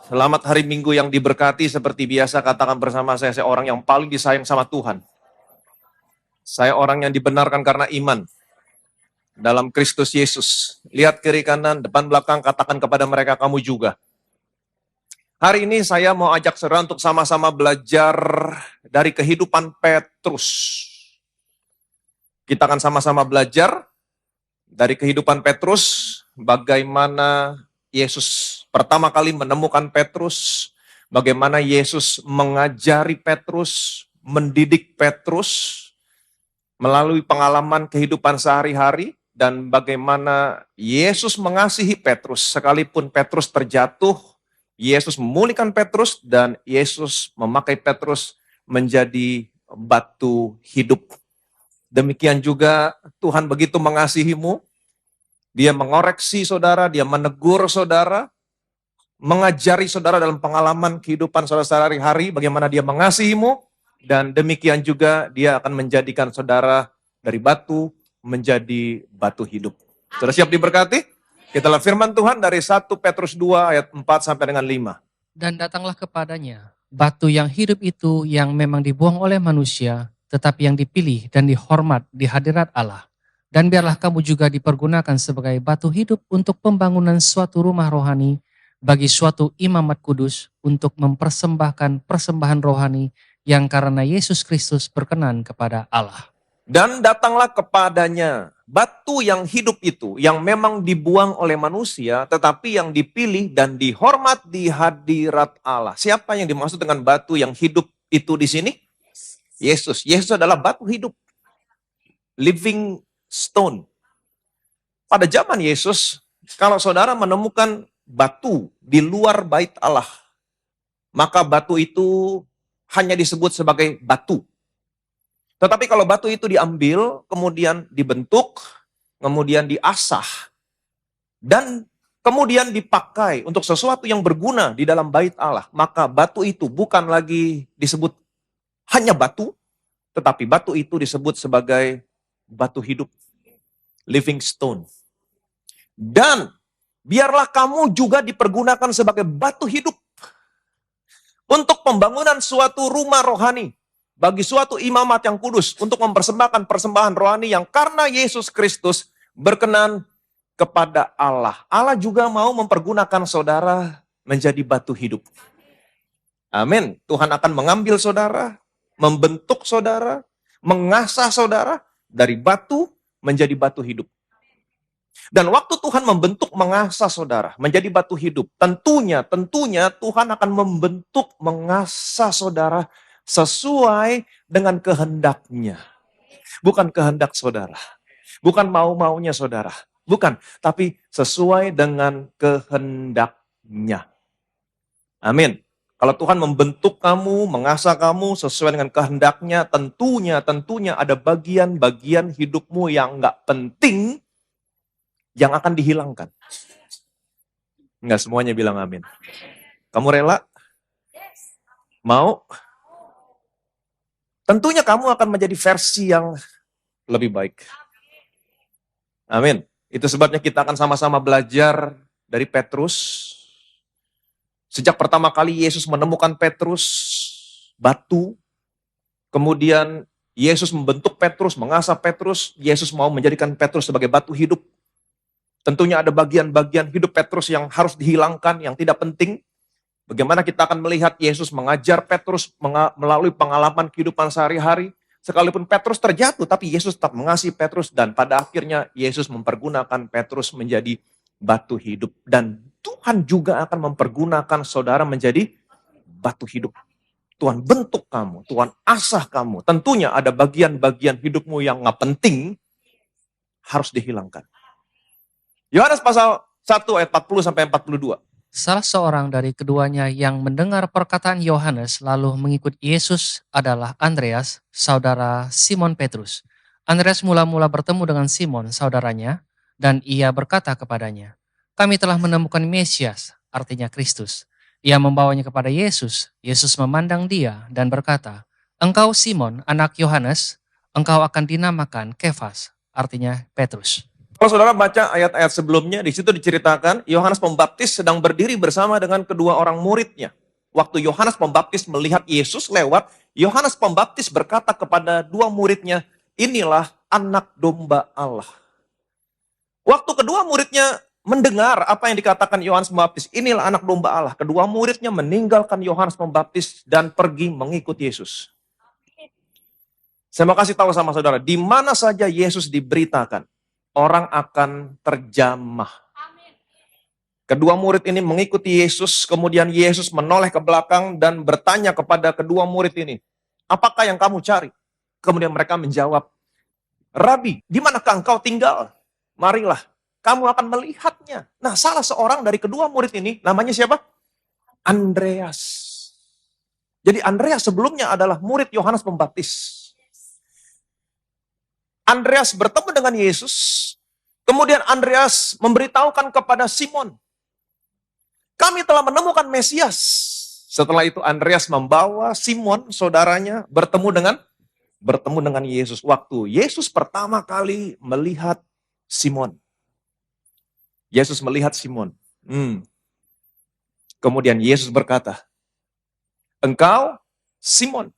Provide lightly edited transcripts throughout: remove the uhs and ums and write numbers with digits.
Selamat hari Minggu yang diberkati. Seperti biasa katakan bersama saya orang yang paling disayang sama Tuhan. Saya orang yang dibenarkan karena iman dalam Kristus Yesus. Lihat kiri kanan, depan belakang, katakan kepada mereka, kamu juga. Hari ini saya mau ajak saudara untuk sama-sama belajar dari kehidupan Petrus. Kita akan sama-sama belajar dari kehidupan Petrus, bagaimana Yesus pertama kali menemukan Petrus, bagaimana Yesus mengajari Petrus, mendidik Petrus melalui pengalaman kehidupan sehari-hari, dan bagaimana Yesus mengasihi Petrus. Sekalipun Petrus terjatuh, Yesus memulihkan Petrus, dan Yesus memakai Petrus menjadi batu hidup. Demikian juga Tuhan begitu mengasihimu, Dia mengoreksi saudara, Dia menegur saudara, mengajari saudara dalam pengalaman kehidupan saudara sehari-hari, bagaimana Dia mengasihimu, dan demikian juga Dia akan menjadikan saudara dari batu menjadi batu hidup. Sudah siap diberkati? Kita lihat firman Tuhan dari 1 Petrus 2 ayat 4 sampai dengan 5. Dan datanglah kepadanya batu yang hidup itu yang memang dibuang oleh manusia, tetapi yang dipilih dan dihormat di hadirat Allah. Dan biarlah kamu juga dipergunakan sebagai batu hidup untuk pembangunan suatu rumah rohani bagi suatu imamat kudus untuk mempersembahkan persembahan rohani yang karena Yesus Kristus berkenan kepada Allah. Dan datanglah kepadanya batu yang hidup itu, yang memang dibuang oleh manusia, tetapi yang dipilih dan dihormat di hadirat Allah. Siapa yang dimaksud dengan batu yang hidup itu di sini? Yesus. Yesus adalah batu hidup. Living stone. Pada zaman Yesus, kalau saudara menemukan batu di luar bait Allah, maka batu itu hanya disebut sebagai batu. Tetapi kalau batu itu diambil, kemudian dibentuk, kemudian diasah, dan kemudian dipakai untuk sesuatu yang berguna di dalam bait Allah, maka batu itu bukan lagi disebut hanya batu, tetapi batu itu disebut sebagai batu hidup. Living stone. Dan biarlah kamu juga dipergunakan sebagai batu hidup untuk pembangunan suatu rumah rohani bagi suatu imamat yang kudus untuk mempersembahkan persembahan rohani yang karena Yesus Kristus berkenan kepada Allah. Allah juga mau mempergunakan saudara menjadi batu hidup. Amin. Tuhan akan mengambil saudara, membentuk saudara, mengasah saudara dari batu menjadi batu hidup. Dan waktu Tuhan membentuk, mengasah saudara menjadi batu hidup, tentunya Tuhan akan membentuk, mengasah saudara sesuai dengan kehendaknya. Bukan kehendak saudara, bukan mau-maunya saudara, bukan, tapi sesuai dengan kehendaknya. Amin. Kalau Tuhan membentuk kamu, mengasah kamu sesuai dengan kehendaknya, tentunya ada bagian-bagian hidupmu yang nggak penting yang akan dihilangkan. Enggak semuanya bilang amin. Kamu rela? Mau? Tentunya kamu akan menjadi versi yang lebih baik. Amin. Itu sebabnya kita akan sama-sama belajar dari Petrus. Sejak pertama kali Yesus menemukan Petrus, batu, kemudian Yesus membentuk Petrus, mengasah Petrus, Yesus mau menjadikan Petrus sebagai batu hidup. Tentunya ada bagian-bagian hidup Petrus yang harus dihilangkan, yang tidak penting. Bagaimana kita akan melihat Yesus mengajar Petrus melalui pengalaman kehidupan sehari-hari. Sekalipun Petrus terjatuh, tapi Yesus tetap mengasihi Petrus. Dan pada akhirnya Yesus mempergunakan Petrus menjadi batu hidup. Dan Tuhan juga akan mempergunakan saudara menjadi batu hidup. Tuhan bentuk kamu, Tuhan asah kamu. Tentunya ada bagian-bagian hidupmu yang nggak penting, harus dihilangkan. Yohanes pasal 1 ayat 40 sampai 42. Salah seorang dari keduanya yang mendengar perkataan Yohanes lalu mengikut Yesus adalah Andreas, saudara Simon Petrus. Andreas mula-mula bertemu dengan Simon, saudaranya, dan ia berkata kepadanya, "Kami telah menemukan Mesias," artinya Kristus. Ia membawanya kepada Yesus. Yesus memandang dia dan berkata, "Engkau Simon, anak Yohanes, engkau akan dinamakan Kefas," artinya Petrus. Kalau saudara baca ayat-ayat sebelumnya, di situ diceritakan Yohanes Pembaptis sedang berdiri bersama dengan kedua orang muridnya. Waktu Yohanes Pembaptis melihat Yesus lewat, Yohanes Pembaptis berkata kepada dua muridnya, inilah anak domba Allah. Waktu kedua muridnya mendengar apa yang dikatakan Yohanes Pembaptis, inilah anak domba Allah. Kedua muridnya meninggalkan Yohanes Pembaptis dan pergi mengikut Yesus. Saya mau kasih tahu sama saudara, di mana saja Yesus diberitakan, orang akan terjamah. Kedua murid ini mengikuti Yesus, kemudian Yesus menoleh ke belakang dan bertanya kepada kedua murid ini, apakah yang kamu cari? Kemudian mereka menjawab, Rabi, di manakah engkau tinggal? Marilah, kamu akan melihatnya. Nah, salah seorang dari kedua murid ini, namanya siapa? Andreas. Jadi Andreas sebelumnya adalah murid Yohanes Pembaptis. Andreas bertemu dengan Yesus, kemudian Andreas memberitahukan kepada Simon, kami telah menemukan Mesias. Setelah itu Andreas membawa Simon, saudaranya, bertemu dengan Yesus. Waktu Yesus pertama kali melihat Simon. Yesus melihat Simon. Kemudian Yesus berkata, engkau Simon,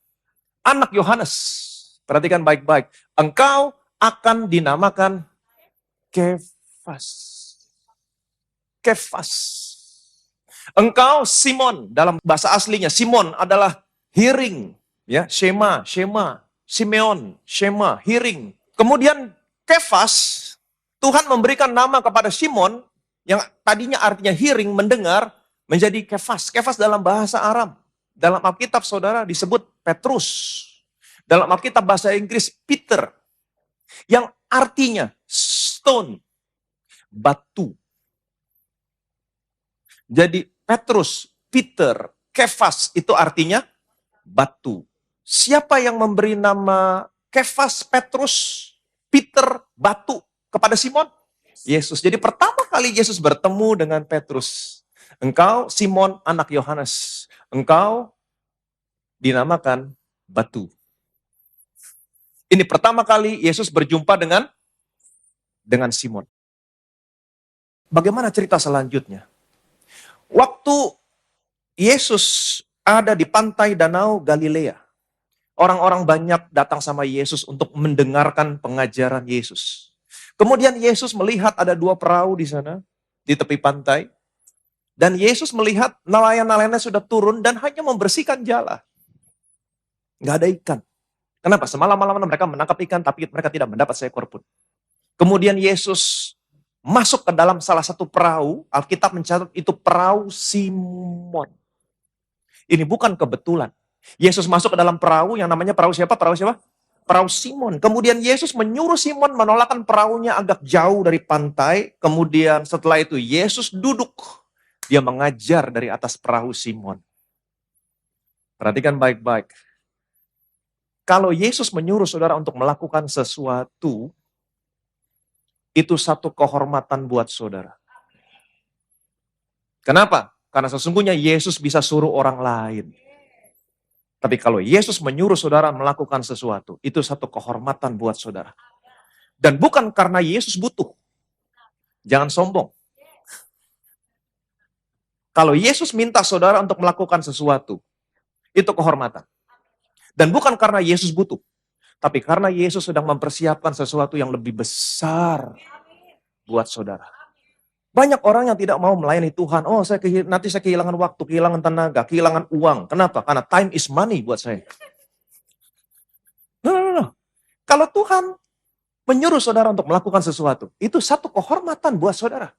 anak Yohanes. Perhatikan baik-baik. Engkau akan dinamakan Kefas. Kefas. Engkau Simon, dalam bahasa aslinya Simon adalah hearing, ya, Shema, Simeon, Shema, hearing. Kemudian Kefas, Tuhan memberikan nama kepada Simon yang tadinya artinya hearing, mendengar, menjadi Kefas. Kefas dalam bahasa Aram. Dalam Alkitab saudara disebut Petrus. Dalam Alkitab bahasa Inggris Peter. Yang artinya stone, batu. Jadi Petrus, Peter, Kefas itu artinya batu. Siapa yang memberi nama Kefas, Petrus, Peter, batu kepada Simon? Yesus. Jadi pertama kali Yesus bertemu dengan Petrus. Engkau Simon anak Yohanes. Engkau dinamakan batu. Ini pertama kali Yesus berjumpa dengan Simon. Bagaimana cerita selanjutnya? Waktu Yesus ada di pantai Danau Galilea, orang-orang banyak datang sama Yesus untuk mendengarkan pengajaran Yesus. Kemudian Yesus melihat ada dua perahu di sana, di tepi pantai. Dan Yesus melihat nelayan-nelayannya sudah turun dan hanya membersihkan jala. Nggak ada ikan. Kenapa? Semalam-malam mereka menangkap ikan, tapi mereka tidak mendapat seekor pun. Kemudian Yesus masuk ke dalam salah satu perahu, Alkitab mencatat itu perahu Simon. Ini bukan kebetulan. Yesus masuk ke dalam perahu yang namanya perahu siapa? Perahu Simon. Kemudian Yesus menyuruh Simon menolakkan perahunya agak jauh dari pantai. Kemudian setelah itu Yesus duduk. Dia mengajar dari atas perahu Simon. Perhatikan baik-baik. Kalau Yesus menyuruh saudara untuk melakukan sesuatu, itu satu kehormatan buat saudara. Kenapa? Karena sesungguhnya Yesus bisa suruh orang lain. Tapi kalau Yesus menyuruh saudara melakukan sesuatu, itu satu kehormatan buat saudara. Dan bukan karena Yesus butuh. Jangan sombong. Kalau Yesus minta saudara untuk melakukan sesuatu, itu kehormatan. Dan bukan karena Yesus butuh. Tapi karena Yesus sedang mempersiapkan sesuatu yang lebih besar buat saudara. Banyak orang yang tidak mau melayani Tuhan. Oh, nanti saya kehilangan waktu, kehilangan tenaga, kehilangan uang. Kenapa? Karena time is money buat saya. No. Kalau Tuhan menyuruh saudara untuk melakukan sesuatu, itu satu kehormatan buat saudara.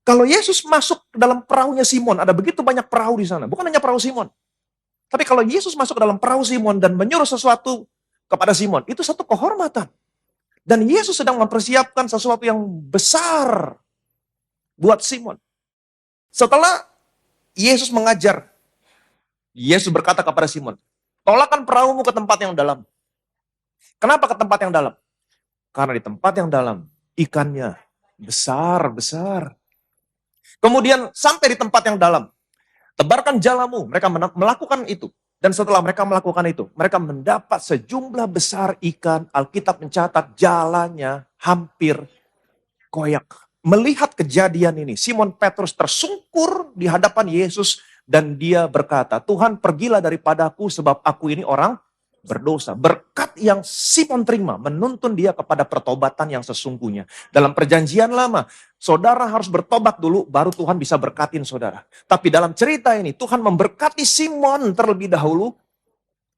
Kalau Yesus masuk ke dalam perahunya Simon, ada begitu banyak perahu di sana. Bukan hanya perahu Simon. Tapi kalau Yesus masuk ke dalam perahu Simon dan menyuruh sesuatu kepada Simon, itu satu kehormatan. Dan Yesus sedang mempersiapkan sesuatu yang besar buat Simon. Setelah Yesus mengajar, Yesus berkata kepada Simon, tolakkan perahumu ke tempat yang dalam. Kenapa ke tempat yang dalam? Karena di tempat yang dalam, ikannya besar-besar. Kemudian sampai di tempat yang dalam, tebarkan jalamu. Mereka melakukan itu. Dan setelah mereka melakukan itu, mereka mendapat sejumlah besar ikan. Alkitab mencatat jalannya hampir koyak. Melihat kejadian ini, Simon Petrus tersungkur di hadapan Yesus dan dia berkata, Tuhan pergilah daripadaku sebab aku ini orang berdosa. Berkat yang Simon terima menuntun dia kepada pertobatan yang sesungguhnya. Dalam perjanjian lama, saudara harus bertobat dulu baru Tuhan bisa berkatin saudara. Tapi dalam cerita ini Tuhan memberkati Simon terlebih dahulu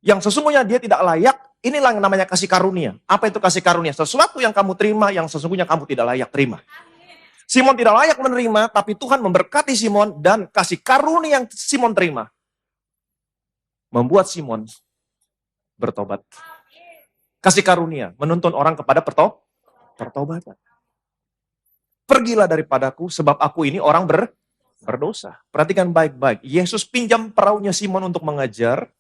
yang sesungguhnya dia tidak layak. Inilah yang namanya kasih karunia. Apa itu kasih karunia? Sesuatu yang kamu terima yang sesungguhnya kamu tidak layak terima. Simon tidak layak menerima, tapi Tuhan memberkati Simon dan kasih karunia yang Simon terima membuat Simon bertobat. Kasih karunia menuntun orang kepada pertobatan. Pergilah daripadaku sebab aku ini orang berdosa. Perhatikan baik-baik. Yesus pinjam perahunya Simon untuk mengajar.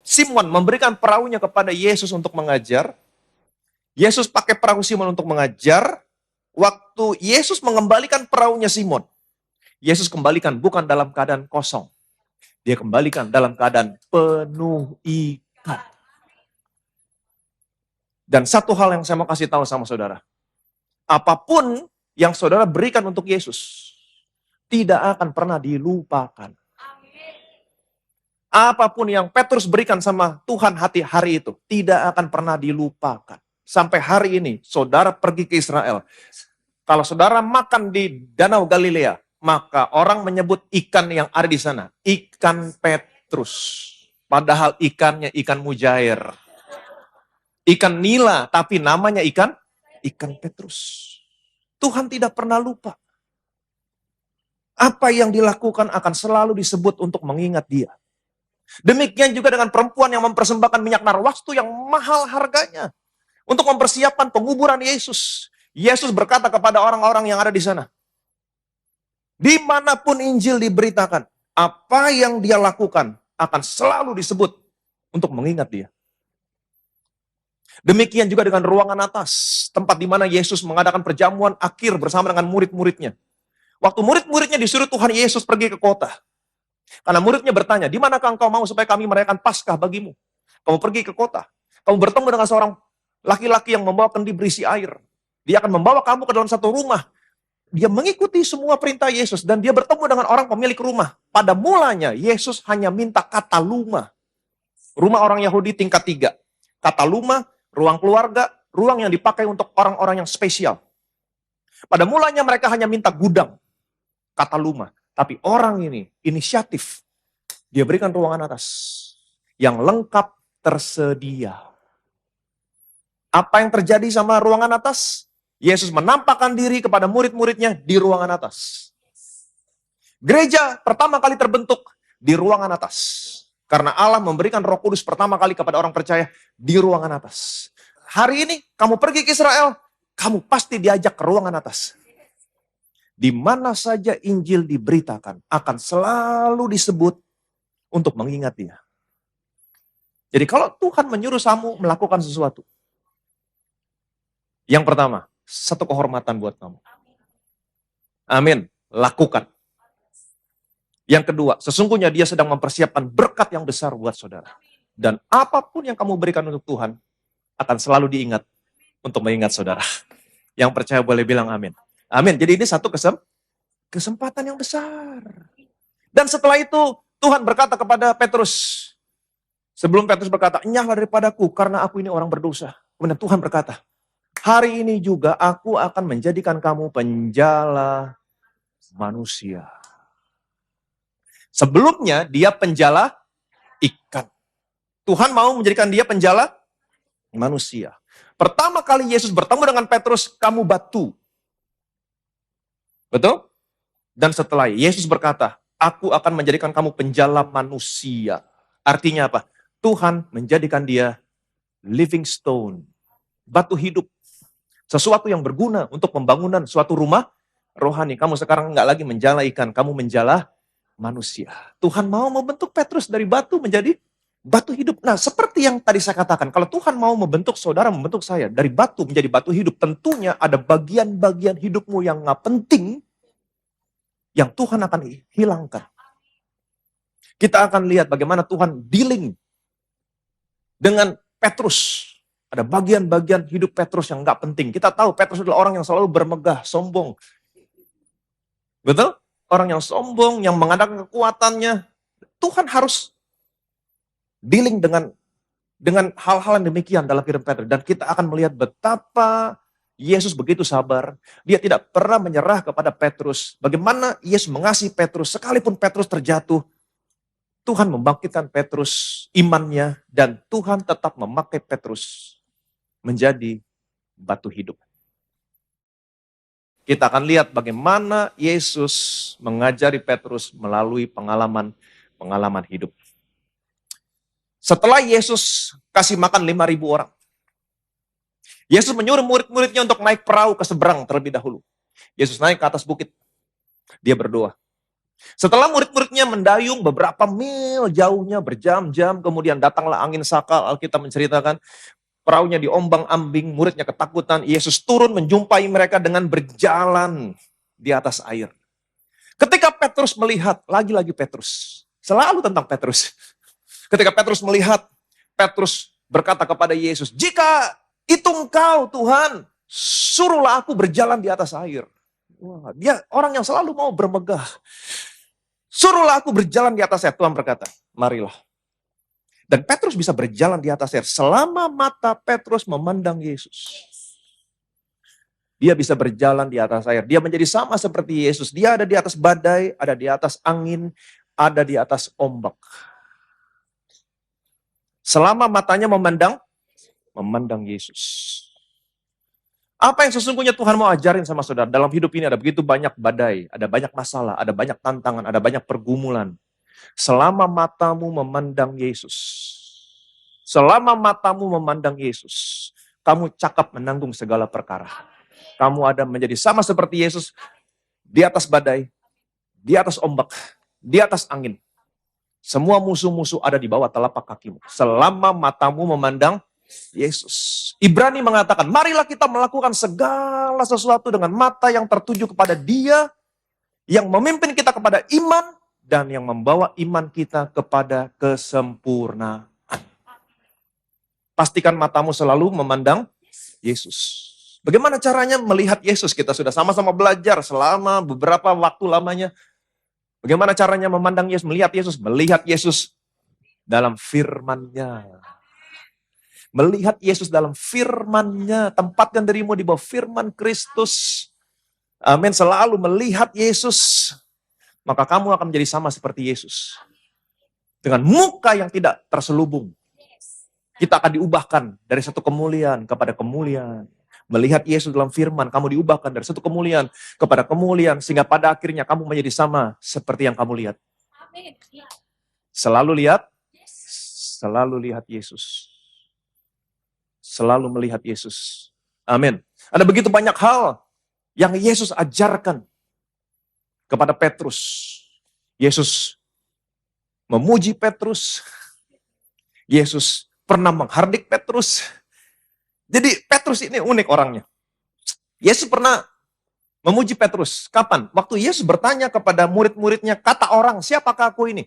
Simon memberikan perahunya kepada Yesus untuk mengajar. Yesus pakai perahu Simon untuk mengajar. Waktu Yesus mengembalikan perahunya Simon, Yesus kembalikan bukan dalam keadaan kosong. Dia kembalikan dalam keadaan penuh ikan. Dan satu hal yang saya mau kasih tahu sama saudara. Apapun yang saudara berikan untuk Yesus, tidak akan pernah dilupakan. Apapun yang Petrus berikan sama Tuhan hari itu, tidak akan pernah dilupakan. Sampai hari ini, saudara pergi ke Israel. Kalau saudara makan di Danau Galilea, maka orang menyebut ikan yang ada di sana, ikan Petrus. Padahal ikannya ikan mujair. Ikan nila, tapi namanya ikan Petrus. Tuhan tidak pernah lupa. Apa yang dilakukan akan selalu disebut untuk mengingat dia. Demikian juga dengan perempuan yang mempersembahkan minyak narwastu yang mahal harganya. Untuk mempersiapkan penguburan Yesus. Yesus berkata kepada orang-orang yang ada di sana. Dimanapun Injil diberitakan, apa yang dia lakukan akan selalu disebut untuk mengingat dia. Demikian juga dengan ruangan atas, tempat di mana Yesus mengadakan perjamuan akhir bersama dengan murid-muridnya. Waktu murid-muridnya disuruh Tuhan Yesus pergi ke kota. Karena muridnya bertanya, di manakah engkau mau supaya kami merayakan Paskah bagimu? Kamu pergi ke kota. Kamu bertemu dengan seorang laki-laki yang membawa kendi berisi air. Dia akan membawa kamu ke dalam satu rumah. Dia mengikuti semua perintah Yesus. Dan dia bertemu dengan orang pemilik rumah. Pada mulanya, Yesus hanya minta kata luma. Rumah orang Yahudi tingkat 3. Kata luma, ruang keluarga, ruang yang dipakai untuk orang-orang yang spesial. Pada mulanya mereka hanya minta gudang. Kata luma. Tapi orang ini, inisiatif. Dia berikan ruangan atas. Yang lengkap tersedia. Apa yang terjadi sama ruangan atas? Yesus menampakkan diri kepada murid-muridnya di ruangan atas. Gereja pertama kali terbentuk di ruangan atas. Karena Allah memberikan Roh Kudus pertama kali kepada orang percaya di ruangan atas. Hari ini kamu pergi ke Israel, kamu pasti diajak ke ruangan atas. Di mana saja Injil diberitakan akan selalu disebut untuk mengingat dia. Jadi kalau Tuhan menyuruh kamu melakukan sesuatu, yang pertama, satu kehormatan buat kamu. Amin. Lakukan. Yang kedua, sesungguhnya dia sedang mempersiapkan berkat yang besar buat saudara. Dan apapun yang kamu berikan untuk Tuhan, akan selalu diingat untuk mengingat saudara. Yang percaya boleh bilang amin. Amin. Jadi ini satu kesempatan yang besar. Dan setelah itu, Tuhan berkata kepada Petrus. Sebelum Petrus berkata, enyahlah daripadaku karena aku ini orang berdosa. Kemudian Tuhan berkata, hari ini juga aku akan menjadikan kamu penjala manusia. Sebelumnya dia penjala ikan. Tuhan mau menjadikan dia penjala manusia. Pertama kali Yesus bertemu dengan Petrus, kamu batu. Betul? Dan setelah Yesus berkata, aku akan menjadikan kamu penjala manusia. Artinya apa? Tuhan menjadikan dia living stone. Batu hidup. Sesuatu yang berguna untuk pembangunan suatu rumah rohani. Kamu sekarang nggak lagi menjala ikan, kamu menjala manusia. Tuhan mau membentuk Petrus dari batu menjadi batu hidup. Nah, seperti yang tadi saya katakan, kalau Tuhan mau membentuk saudara, membentuk saya dari batu menjadi batu hidup, tentunya ada bagian-bagian hidupmu yang nggak penting yang Tuhan akan hilangkan. Kita akan lihat bagaimana Tuhan dealing dengan Petrus. Ada bagian-bagian hidup Petrus yang nggak penting. Kita tahu Petrus adalah orang yang selalu bermegah, sombong. Betul? Orang yang sombong, yang mengandalkan kekuatannya. Tuhan harus dealing dengan hal-hal yang demikian dalam hidup Petrus. Dan kita akan melihat betapa Yesus begitu sabar. Dia tidak pernah menyerah kepada Petrus. Bagaimana Yesus mengasihi Petrus, sekalipun Petrus terjatuh, Tuhan membangkitkan Petrus imannya, dan Tuhan tetap memakai Petrus menjadi batu hidup. Kita akan lihat bagaimana Yesus mengajari Petrus melalui pengalaman hidup. Setelah Yesus kasih makan 5.000 orang, Yesus menyuruh murid-muridnya untuk naik perahu ke seberang terlebih dahulu. Yesus naik ke atas bukit. Dia berdoa. Setelah murid-muridnya mendayung beberapa mil jauhnya, berjam-jam, kemudian datanglah angin sakal, Alkitab menceritakan, perahunya diombang-ambing, muridnya ketakutan, Yesus turun menjumpai mereka dengan berjalan di atas air. Ketika Petrus melihat, lagi-lagi Petrus, selalu tentang Petrus. Ketika Petrus melihat, Petrus berkata kepada Yesus, "Jika itu engkau Tuhan, suruhlah aku berjalan di atas air." Wah, dia orang yang selalu mau bermegah. "Suruhlah aku berjalan di atas air." Tuhan berkata, "Marilah." Dan Petrus bisa berjalan di atas air selama mata Petrus memandang Yesus. Dia bisa berjalan di atas air. Dia menjadi sama seperti Yesus. Dia ada di atas badai, ada di atas angin, ada di atas ombak. Selama matanya memandang Yesus. Apa yang sesungguhnya Tuhan mau ajarin sama saudara? Dalam hidup ini ada begitu banyak badai, ada banyak masalah, ada banyak tantangan, ada banyak pergumulan. Selama matamu memandang Yesus, selama matamu memandang Yesus, kamu cakap menanggung segala perkara. Kamu ada menjadi sama seperti Yesus di atas badai, di atas ombak, di atas angin. Semua musuh-musuh ada di bawah telapak kakimu. Selama matamu memandang Yesus. Ibrani mengatakan, marilah kita melakukan segala sesuatu dengan mata yang tertuju kepada Dia, yang memimpin kita kepada iman, dan yang membawa iman kita kepada kesempurnaan. Pastikan matamu selalu memandang Yesus. Bagaimana caranya melihat Yesus? Kita sudah sama-sama belajar selama beberapa waktu lamanya. Bagaimana caranya memandang Yesus, melihat Yesus? Melihat Yesus dalam firman-Nya. Melihat Yesus dalam firman-Nya. Tempatkan dirimu di bawah firman Kristus. Amin. Selalu melihat Yesus. Maka kamu akan menjadi sama seperti Yesus. Dengan muka yang tidak terselubung. Kita akan diubahkan dari satu kemuliaan kepada kemuliaan. Melihat Yesus dalam firman, kamu diubahkan dari satu kemuliaan kepada kemuliaan. Sehingga pada akhirnya kamu menjadi sama seperti yang kamu lihat. Selalu lihat. Selalu lihat Yesus. Selalu melihat Yesus. Amin. Ada begitu banyak hal yang Yesus ajarkan kepada Petrus. Yesus memuji Petrus. Yesus pernah menghardik Petrus. Jadi Petrus ini unik orangnya. Yesus pernah memuji Petrus. Kapan? Waktu Yesus bertanya kepada murid-muridnya, kata orang, siapakah aku ini?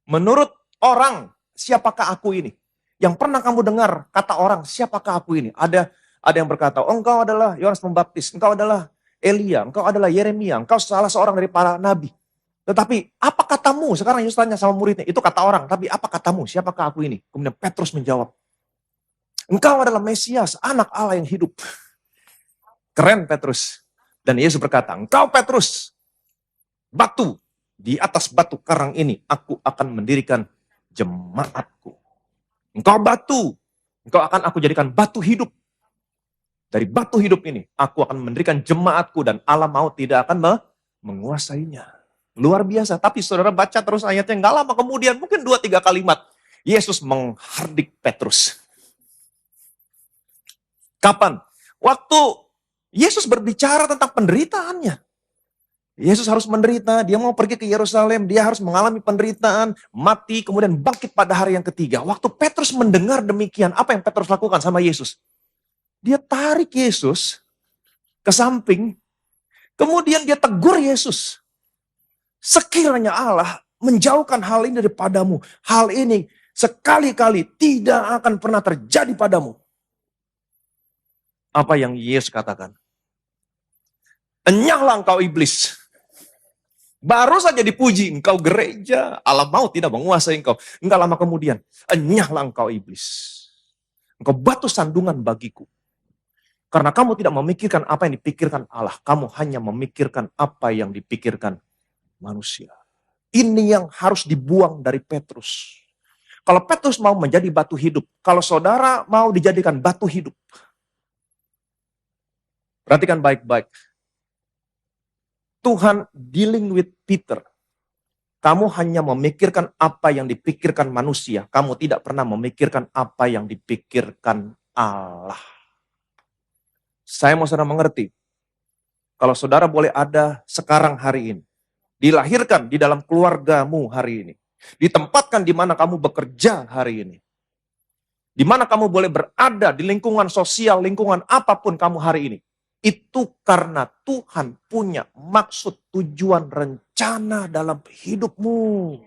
Menurut orang, siapakah aku ini? Yang pernah kamu dengar kata orang, siapakah aku ini? Ada yang berkata, oh, engkau adalah Yohanes Pembaptis, engkau adalah Elia, engkau adalah Yeremia, engkau salah seorang dari para nabi. Tetapi apa katamu? Sekarang Yesus tanya sama muridnya, itu kata orang, tapi apa katamu? Siapakah aku ini? Kemudian Petrus menjawab, engkau adalah Mesias, anak Allah yang hidup. Keren Petrus. Dan Yesus berkata, engkau Petrus, batu, di atas batu karang ini aku akan mendirikan jemaatku. Engkau batu, engkau akan aku jadikan batu hidup. Dari batu hidup ini, aku akan mendirikan jemaatku dan alam maut tidak akan menguasainya. Luar biasa, tapi saudara baca terus ayatnya, nggak lama kemudian, mungkin 2-3 kalimat, Yesus menghardik Petrus. Kapan? Waktu Yesus berbicara tentang penderitaannya. Yesus harus menderita, dia mau pergi ke Yerusalem, dia harus mengalami penderitaan, mati, kemudian bangkit pada hari yang ketiga. Waktu Petrus mendengar demikian, apa yang Petrus lakukan sama Yesus? Dia tarik Yesus ke samping, kemudian dia tegur Yesus. Sekiranya Allah menjauhkan hal ini daripadamu. Hal ini sekali-kali tidak akan pernah terjadi padamu. Apa yang Yesus katakan? Enyahlah engkau iblis. Baru saja dipuji, engkau gereja, alam maut tidak menguasai engkau. Enggak lama kemudian, enyahlah engkau iblis. Engkau batu sandungan bagiku. Karena kamu tidak memikirkan apa yang dipikirkan Allah. Kamu hanya memikirkan apa yang dipikirkan manusia. Ini yang harus dibuang dari Petrus. Kalau Petrus mau menjadi batu hidup, kalau saudara mau dijadikan batu hidup, perhatikan baik-baik. Tuhan dealing with Peter. Kamu hanya memikirkan apa yang dipikirkan manusia. Kamu tidak pernah memikirkan apa yang dipikirkan Allah. Saya mau saudara mengerti. Kalau saudara boleh ada sekarang hari ini. Dilahirkan di dalam keluargamu hari ini. Ditempatkan di mana kamu bekerja hari ini. Di mana kamu boleh berada di lingkungan sosial, lingkungan apapun kamu hari ini. Itu karena Tuhan punya maksud, tujuan, rencana dalam hidupmu.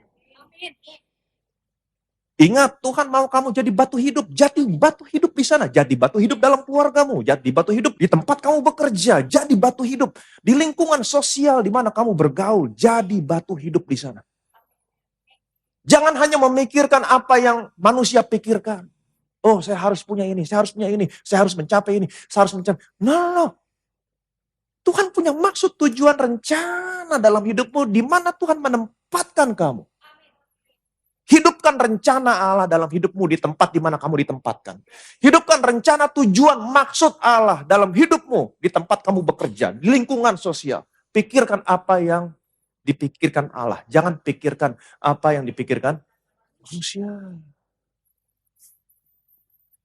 Ingat, Tuhan mau kamu jadi batu hidup. Jadi batu hidup di sana. Jadi batu hidup dalam keluargamu. Jadi batu hidup di tempat kamu bekerja. Jadi batu hidup di lingkungan sosial di mana kamu bergaul. Jadi batu hidup di sana. Jangan hanya memikirkan apa yang manusia pikirkan. Oh, saya harus punya ini, saya harus punya ini, saya harus mencapai ini, saya harus mencapai. No. Tuhan punya maksud, tujuan, rencana dalam hidupmu di mana Tuhan menempatkan kamu. Hidupkan rencana Allah dalam hidupmu di tempat di mana kamu ditempatkan. Hidupkan rencana, tujuan, maksud Allah dalam hidupmu di tempat kamu bekerja, di lingkungan sosial. Pikirkan apa yang dipikirkan Allah. Jangan pikirkan apa yang dipikirkan manusia.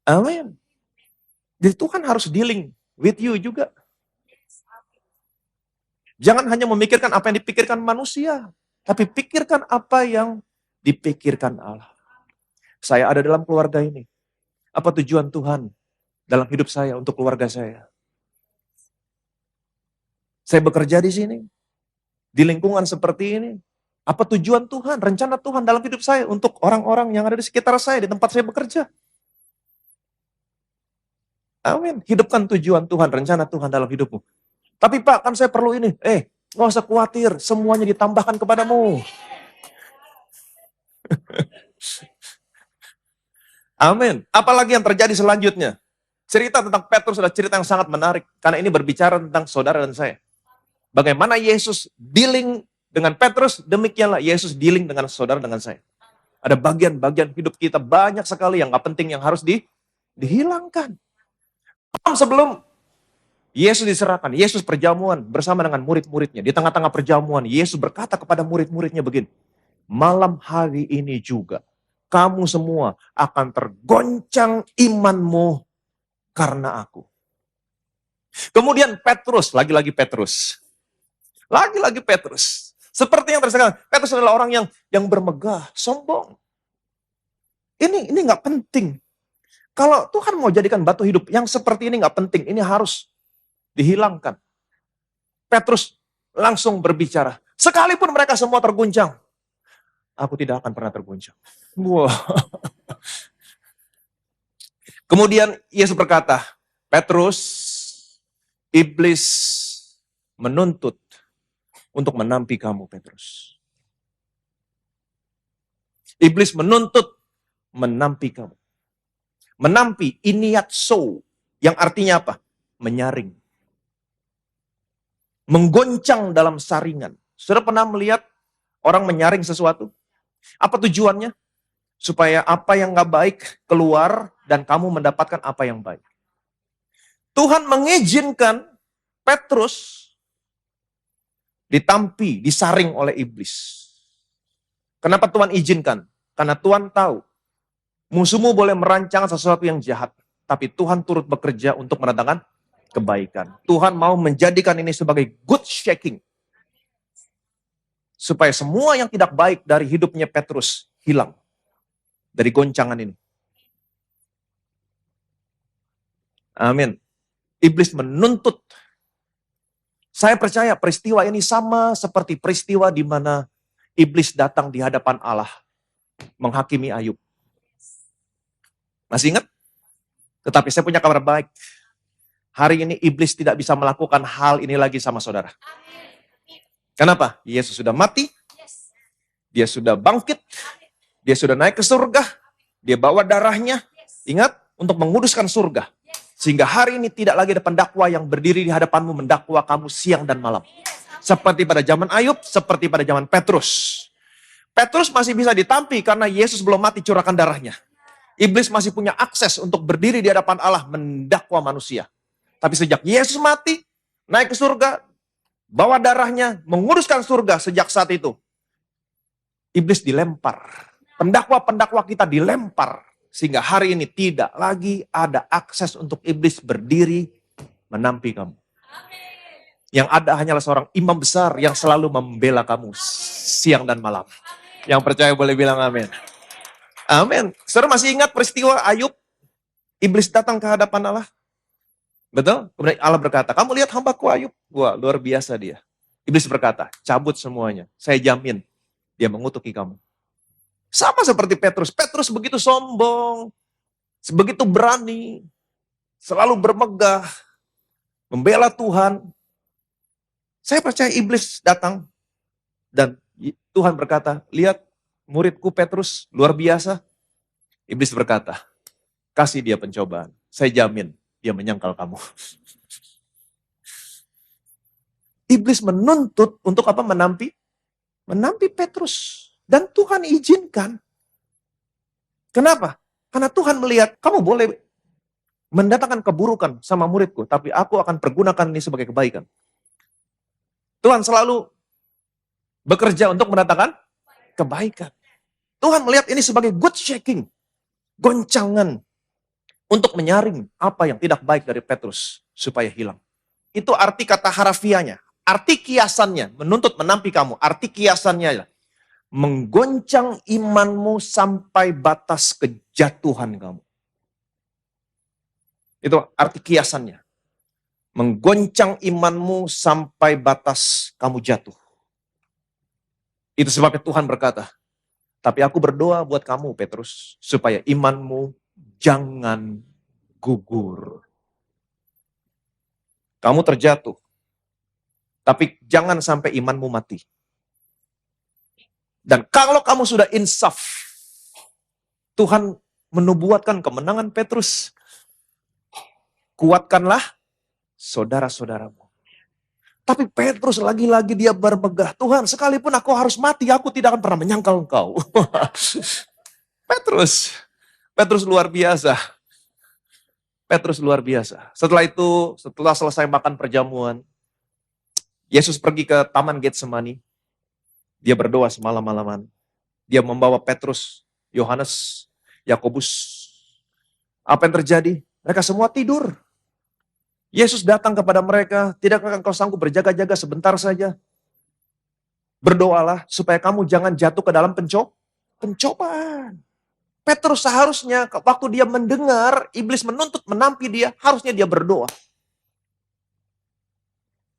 Amin. Jadi Tuhan harus dealing with you juga. Jangan hanya memikirkan apa yang dipikirkan manusia, tapi pikirkan apa yang dipikirkan Allah. Saya ada dalam keluarga ini. Apa tujuan Tuhan dalam hidup saya untuk keluarga saya? Saya bekerja di sini, di lingkungan seperti ini. Apa tujuan Tuhan, rencana Tuhan dalam hidup saya untuk orang-orang yang ada di sekitar saya, di tempat saya bekerja? Amin. Hidupkan tujuan Tuhan, rencana Tuhan dalam hidupmu. Tapi Pak, kan saya perlu ini. Nggak usah khawatir, semuanya ditambahkan kepadamu. Amin. Apalagi yang terjadi selanjutnya? Cerita tentang Petrus adalah cerita yang sangat menarik. Karena ini berbicara tentang saudara dan saya. Bagaimana Yesus dealing dengan Petrus, demikianlah Yesus dealing dengan saudara dengan saya. Ada bagian-bagian hidup kita banyak sekali yang gak penting yang harus dihilangkan. Sebelum Yesus diserahkan, Yesus perjamuan bersama dengan murid-muridnya. Di tengah-tengah perjamuan, Yesus berkata kepada murid-muridnya begini, malam hari ini juga, kamu semua akan tergoncang imanmu karena aku. Kemudian Petrus, lagi-lagi Petrus. Lagi-lagi Petrus. Seperti yang tersekarang, Petrus adalah orang yang bermegah, sombong. Ini gak penting. Kalau Tuhan mau jadikan batu hidup, yang seperti ini gak penting, ini harus dihilangkan. Petrus langsung berbicara. Sekalipun mereka semua terguncang, aku tidak akan pernah terguncang. Wow. Kemudian Yesus berkata, Petrus, iblis menuntut untuk menampi kamu, Petrus. Iblis menuntut menampi kamu. Menampi, iniatso, yang artinya apa? Menyaring. Menggoncang dalam saringan. Sudah pernah melihat orang menyaring sesuatu? Apa tujuannya? Supaya apa yang gak baik keluar dan kamu mendapatkan apa yang baik. Tuhan mengizinkan Petrus ditampi, disaring oleh iblis. Kenapa Tuhan izinkan? Karena Tuhan tahu musuhmu boleh merancang sesuatu yang jahat, tapi Tuhan turut bekerja untuk mendatangkan kebaikan. Tuhan mau menjadikan ini sebagai good shaking. Supaya semua yang tidak baik dari hidupnya Petrus hilang. Dari goncangan ini. Amin. Iblis menuntut. Saya percaya peristiwa ini sama seperti peristiwa di mana Iblis datang di hadapan Allah menghakimi Ayub. Masih ingat? Tetapi saya punya kabar baik. Hari ini iblis tidak bisa melakukan hal ini lagi sama saudara. Kenapa? Yesus sudah mati, dia sudah bangkit, dia sudah naik ke surga, dia bawa darahnya, ingat, untuk menguduskan surga. Sehingga hari ini tidak lagi ada pendakwa yang berdiri di hadapanmu mendakwa kamu siang dan malam. Seperti pada zaman Ayub, seperti pada zaman Petrus. Petrus masih bisa ditampi karena Yesus belum mati curahkan darahnya. Iblis masih punya akses untuk berdiri di hadapan Allah mendakwa manusia. Tapi sejak Yesus mati, naik ke surga, bawa darahnya, menguruskan surga sejak saat itu. Iblis dilempar. Pendakwa-pendakwa kita dilempar. Sehingga hari ini tidak lagi ada akses untuk iblis berdiri menampi kamu. Yang ada hanyalah seorang imam besar yang selalu membela kamu siang dan malam. Yang percaya boleh bilang amin. Amin. Saudara masih ingat peristiwa Ayub? Iblis datang ke hadapan Allah. Betul? Kemudian Allah berkata, kamu lihat hambaku Ayub? Wah, luar biasa dia. Iblis berkata, cabut semuanya. Saya jamin dia mengutuki kamu. Sama seperti Petrus. Petrus begitu sombong, begitu berani, selalu bermegah, membela Tuhan. Saya percaya iblis datang dan Tuhan berkata, lihat muridku Petrus luar biasa. Iblis berkata, kasih dia pencobaan. Saya jamin dia menyangkal kamu. Iblis menuntut untuk apa? Menampi Petrus. Dan Tuhan izinkan. Kenapa? Karena Tuhan melihat, kamu boleh mendatangkan keburukan sama muridku, tapi aku akan pergunakan ini sebagai kebaikan. Tuhan selalu bekerja untuk mendatangkan kebaikan. Tuhan melihat ini sebagai good shaking, goncangan, untuk menyaring apa yang tidak baik dari Petrus supaya hilang. Itu arti kata harafiahnya. Arti kiasannya, menuntut menampi kamu. Arti kiasannya menggoncang imanmu sampai batas kejatuhan kamu. Itu arti kiasannya. Menggoncang imanmu sampai batas kamu jatuh. Itu sebabnya Tuhan berkata, tapi aku berdoa buat kamu Petrus, supaya imanmu jangan gugur. Kamu terjatuh, tapi jangan sampai imanmu mati. Dan kalau kamu sudah insaf, Tuhan menubuatkan kemenangan Petrus. Kuatkanlah saudara-saudaramu. Tapi Petrus lagi-lagi dia bermegah. Tuhan, sekalipun aku harus mati, aku tidak akan pernah menyangkal engkau. Petrus luar biasa. Petrus luar biasa. Setelah itu, setelah selesai makan perjamuan, Yesus pergi ke Taman Getsemani. Dia berdoa semalam-malaman. Dia membawa Petrus, Yohanes, Yakobus. Apa yang terjadi? Mereka semua tidur. Yesus datang kepada mereka, tidakkah engkau sanggup berjaga-jaga sebentar saja? Berdoalah supaya kamu jangan jatuh ke dalam pencobaan. Petrus seharusnya waktu dia mendengar iblis menuntut menampi dia, harusnya dia berdoa.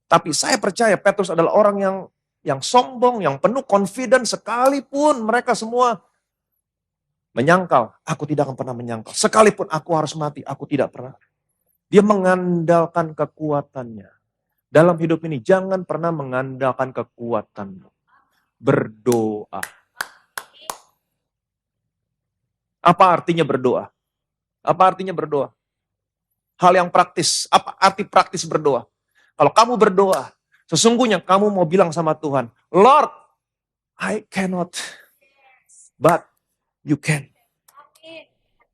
Tapi saya percaya Petrus adalah orang yang sombong, yang penuh confident, sekalipun mereka semua menyangkal, aku tidak akan pernah menyangkal. Sekalipun aku harus mati, aku tidak pernah. Dia mengandalkan kekuatannya. Dalam hidup ini jangan pernah mengandalkan kekuatanmu. Berdoa. Apa artinya berdoa? Apa artinya berdoa? Hal yang praktis. Apa arti praktis berdoa? Kalau kamu berdoa, sesungguhnya kamu mau bilang sama Tuhan, Lord, I cannot, but you can.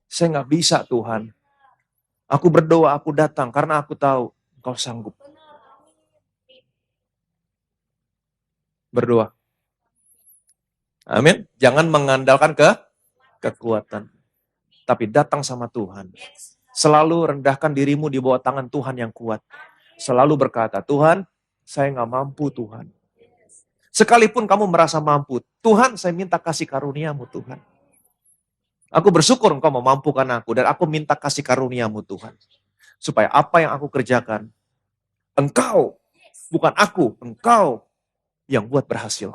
Saya nggak bisa Tuhan. Aku berdoa, aku datang karena aku tahu Engkau sanggup. Berdoa. Amin. Jangan mengandalkan kekuatan. Tapi datang sama Tuhan. Selalu rendahkan dirimu di bawah tangan Tuhan yang kuat. Selalu berkata, Tuhan, saya nggak mampu Tuhan. Sekalipun kamu merasa mampu, Tuhan saya minta kasih karuniamu Tuhan. Aku bersyukur Engkau memampukan aku dan aku minta kasih karuniamu Tuhan. Supaya apa yang aku kerjakan, Engkau, bukan aku, Engkau yang buat berhasil.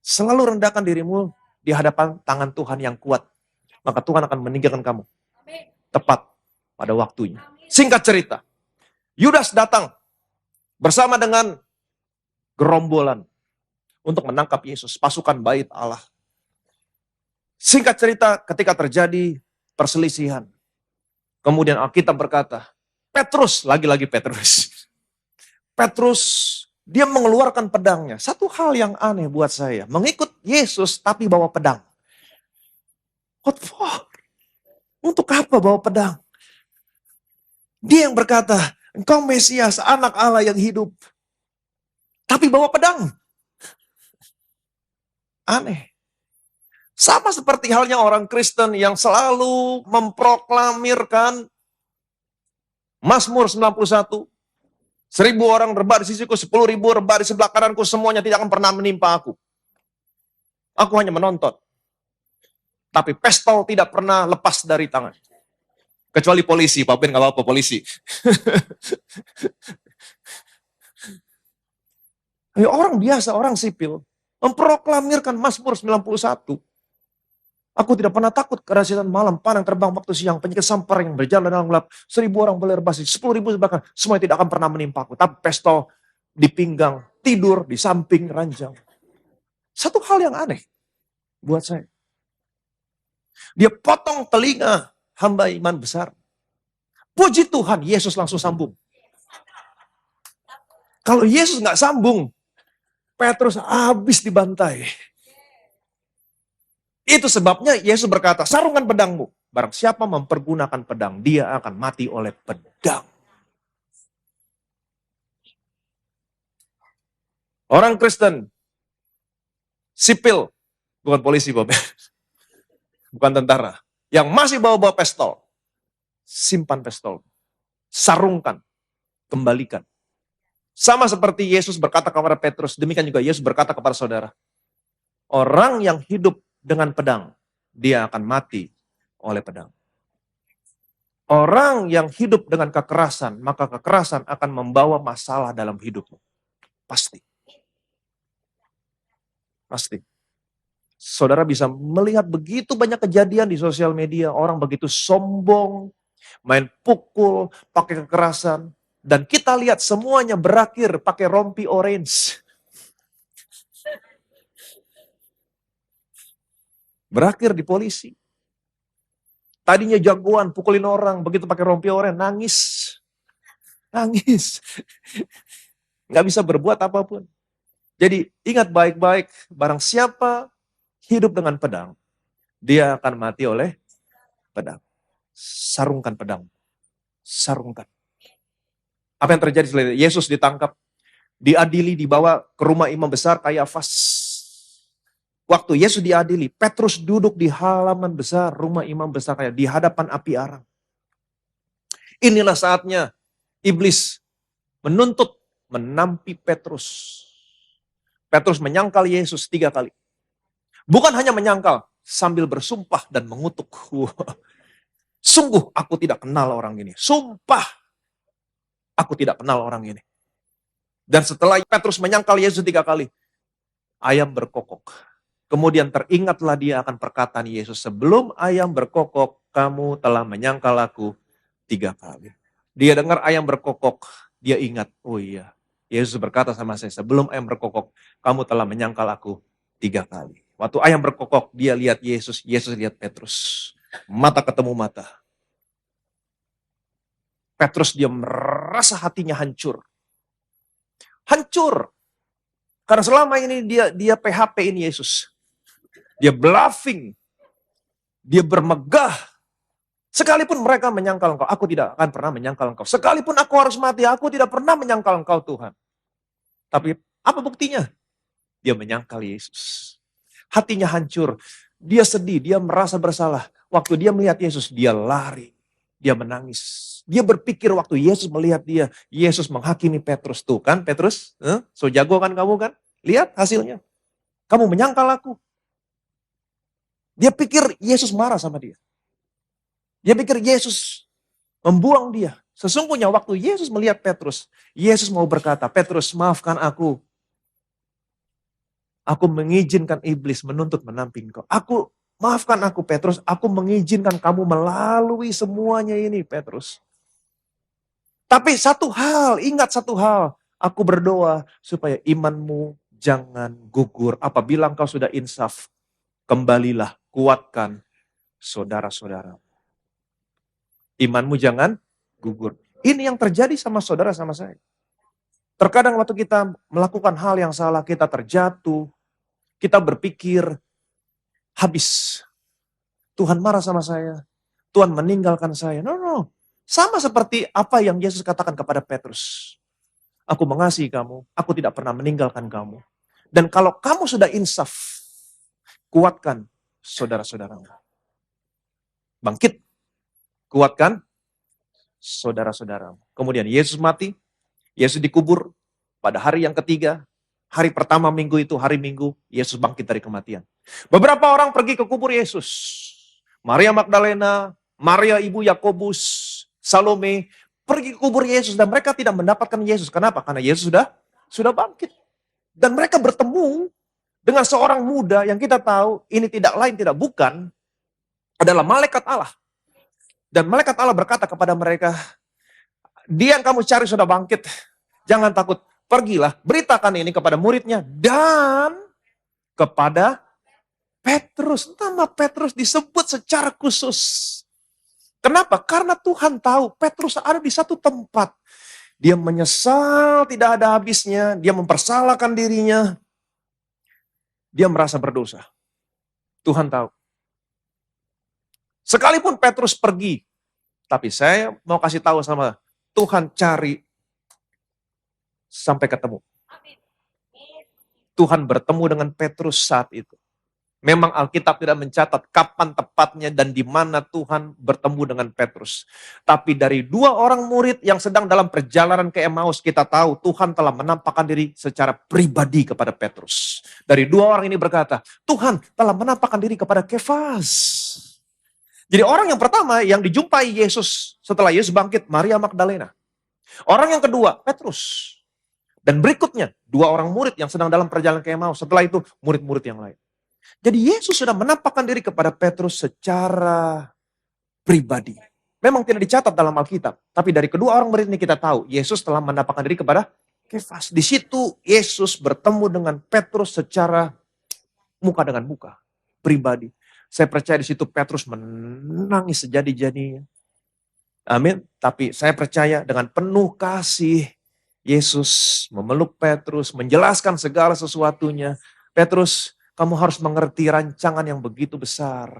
Selalu rendahkan dirimu di hadapan tangan Tuhan yang kuat. Maka Tuhan akan meninggalkan kamu. Tepat pada waktunya. Singkat cerita, Yudas datang bersama dengan gerombolan untuk menangkap Yesus, pasukan bait Allah. Singkat cerita, ketika terjadi perselisihan, kemudian Alkitab berkata, Petrus, lagi-lagi Petrus. Petrus, dia mengeluarkan pedangnya. Satu hal yang aneh buat saya, mengikut Yesus tapi bawa pedang. What for? Untuk apa bawa pedang? Dia yang berkata, engkau Mesias, anak Allah yang hidup. Tapi bawa pedang. Aneh. Sama seperti halnya orang Kristen yang selalu memproklamirkan Mazmur 91. 1.000 orang rebah di sisiku, 10.000 rebah di sebelah kananku, semuanya tidak akan pernah menimpa aku. Aku hanya menonton. Tapi pistol tidak pernah lepas dari tangan. Kecuali polisi, Pak Ben nggak apa-apa polisi. Orang biasa, orang sipil, memproklamirkan Mazmur 91. Aku tidak pernah takut kerasian malam, panang terbang waktu siang, penyakit sampar yang berjalan dalam gelap, 1.000 orang berlerbasi, 10.000 bahkan, semua tidak akan pernah menimpa aku. Tapi pistol di pinggang, tidur di samping ranjang. Satu hal yang aneh buat saya. Dia potong telinga hamba iman besar. Puji Tuhan, Yesus langsung sambung. Kalau Yesus nggak sambung, Petrus habis dibantai. Itu sebabnya Yesus berkata, sarungkan pedangmu. Barang siapa mempergunakan pedang, dia akan mati oleh pedang. Orang Kristen, sipil, bukan polisi, Bob. Bukan tentara. Yang masih bawa-bawa pistol, simpan pistol. Sarungkan, kembalikan. Sama seperti Yesus berkata kepada Petrus, demikian juga Yesus berkata kepada saudara. Orang yang hidup dengan pedang, dia akan mati oleh pedang. Orang yang hidup dengan kekerasan, maka kekerasan akan membawa masalah dalam hidupmu. Pasti. Pasti. Saudara bisa melihat begitu banyak kejadian di sosial media, orang begitu sombong, main pukul, pakai kekerasan, dan kita lihat semuanya berakhir pakai rompi orange. Berakhir di polisi. Tadinya jagoan, pukulin orang, begitu pakai rompi oranye, nangis. Nangis. Nggak bisa berbuat apapun. Jadi ingat baik-baik, barang siapa hidup dengan pedang, dia akan mati oleh pedang. Sarungkan pedang. Sarungkan. Apa yang terjadi setelah Yesus ditangkap, diadili, dibawa ke rumah imam besar Kayafas. Waktu Yesus diadili, Petrus duduk di halaman besar rumah imam besar Kayafas, di hadapan api arang. Inilah saatnya iblis menuntut, menampi Petrus. Petrus menyangkal Yesus 3 kali. Bukan hanya menyangkal, sambil bersumpah dan mengutuk. Sungguh aku tidak kenal orang ini. Sumpah, aku tidak kenal orang ini. Dan setelah Petrus menyangkal Yesus 3 kali, ayam berkokok. Kemudian teringatlah dia akan perkataan Yesus. Sebelum ayam berkokok, kamu telah menyangkal aku 3 kali. Dia dengar ayam berkokok, dia ingat, oh iya. Yesus berkata sama saya, sebelum ayam berkokok, kamu telah menyangkal aku 3 kali. Waktu ayam berkokok, dia lihat Yesus, Yesus lihat Petrus. Mata ketemu mata. Petrus dia merasa hatinya hancur. Hancur. Karena selama ini dia PHP-in Yesus. Dia bluffing. Dia bermegah. Sekalipun mereka menyangkal engkau, aku tidak akan pernah menyangkal engkau. Sekalipun aku harus mati, aku tidak pernah menyangkal engkau Tuhan. Tapi apa buktinya? Dia menyangkal Yesus. Hatinya hancur. Dia sedih, dia merasa bersalah. Waktu dia melihat Yesus, dia lari. Dia menangis. Dia berpikir waktu Yesus melihat dia, Yesus menghakimi Petrus. Tuh kan Petrus, so jago kan kamu kan? Lihat hasilnya. Kamu menyangkal aku. Dia pikir Yesus marah sama dia. Dia pikir Yesus membuang dia. Sesungguhnya waktu Yesus melihat Petrus, Yesus mau berkata, Petrus maafkan aku. Aku mengizinkan iblis menuntut menamping kau. Maafkan aku Petrus, aku mengizinkan kamu melalui semuanya ini Petrus. Tapi ingat satu hal. Aku berdoa supaya imanmu jangan gugur. Apabila engkau sudah insaf, kembalilah, kuatkan saudara-saudara. Imanmu jangan gugur. Ini yang terjadi sama saudara sama saya. Terkadang waktu kita melakukan hal yang salah, kita terjatuh, kita berpikir, habis. Tuhan marah sama saya. Tuhan meninggalkan saya. No. Sama seperti apa yang Yesus katakan kepada Petrus. Aku mengasihi kamu, aku tidak pernah meninggalkan kamu. Dan kalau kamu sudah insaf, kuatkan saudara-saudaramu. Bangkit, kuatkan saudara-saudaramu. Kemudian Yesus mati, Yesus dikubur. Pada hari yang ketiga, hari pertama minggu itu, hari Minggu, Yesus bangkit dari kematian. Beberapa orang pergi ke kubur Yesus. Maria Magdalena, Maria ibu Yakobus, Salome, pergi ke kubur Yesus dan mereka tidak mendapatkan Yesus. Kenapa? Karena Yesus sudah bangkit. Dan mereka bertemu dengan seorang muda yang kita tahu ini tidak lain tidak bukan adalah malaikat Allah. Dan malaikat Allah berkata kepada mereka, dia yang kamu cari sudah bangkit. Jangan takut, pergilah, beritakan ini kepada muridnya dan kepada Petrus. Nama Petrus disebut secara khusus. Kenapa? Karena Tuhan tahu Petrus ada di satu tempat. Dia menyesal tidak ada habisnya. Dia mempersalahkan dirinya. Dia merasa berdosa. Tuhan tahu. Sekalipun Petrus pergi. Tapi saya mau kasih tahu sama Tuhan cari sampai ketemu. Tuhan bertemu dengan Petrus saat itu. Memang Alkitab tidak mencatat kapan tepatnya dan di mana Tuhan bertemu dengan Petrus. Tapi dari dua orang murid yang sedang dalam perjalanan ke Emmaus, kita tahu Tuhan telah menampakkan diri secara pribadi kepada Petrus. Dari dua orang ini berkata, Tuhan telah menampakkan diri kepada Kefas. Jadi orang yang pertama yang dijumpai Yesus setelah Yesus bangkit, Maria Magdalena. Orang yang kedua, Petrus. Dan berikutnya, dua orang murid yang sedang dalam perjalanan ke Emmaus. Setelah itu, murid-murid yang lain. Jadi Yesus sudah menampakkan diri kepada Petrus secara pribadi. Memang tidak dicatat dalam Alkitab. Tapi dari kedua orang murid ini kita tahu, Yesus telah menampakkan diri kepada Kefas. Di situ Yesus bertemu dengan Petrus secara muka dengan muka. Pribadi. Saya percaya di situ Petrus menangis sejadi-jadinya. Amin. Tapi saya percaya dengan penuh kasih, Yesus memeluk Petrus, menjelaskan segala sesuatunya. Petrus, kamu harus mengerti rancangan yang begitu besar.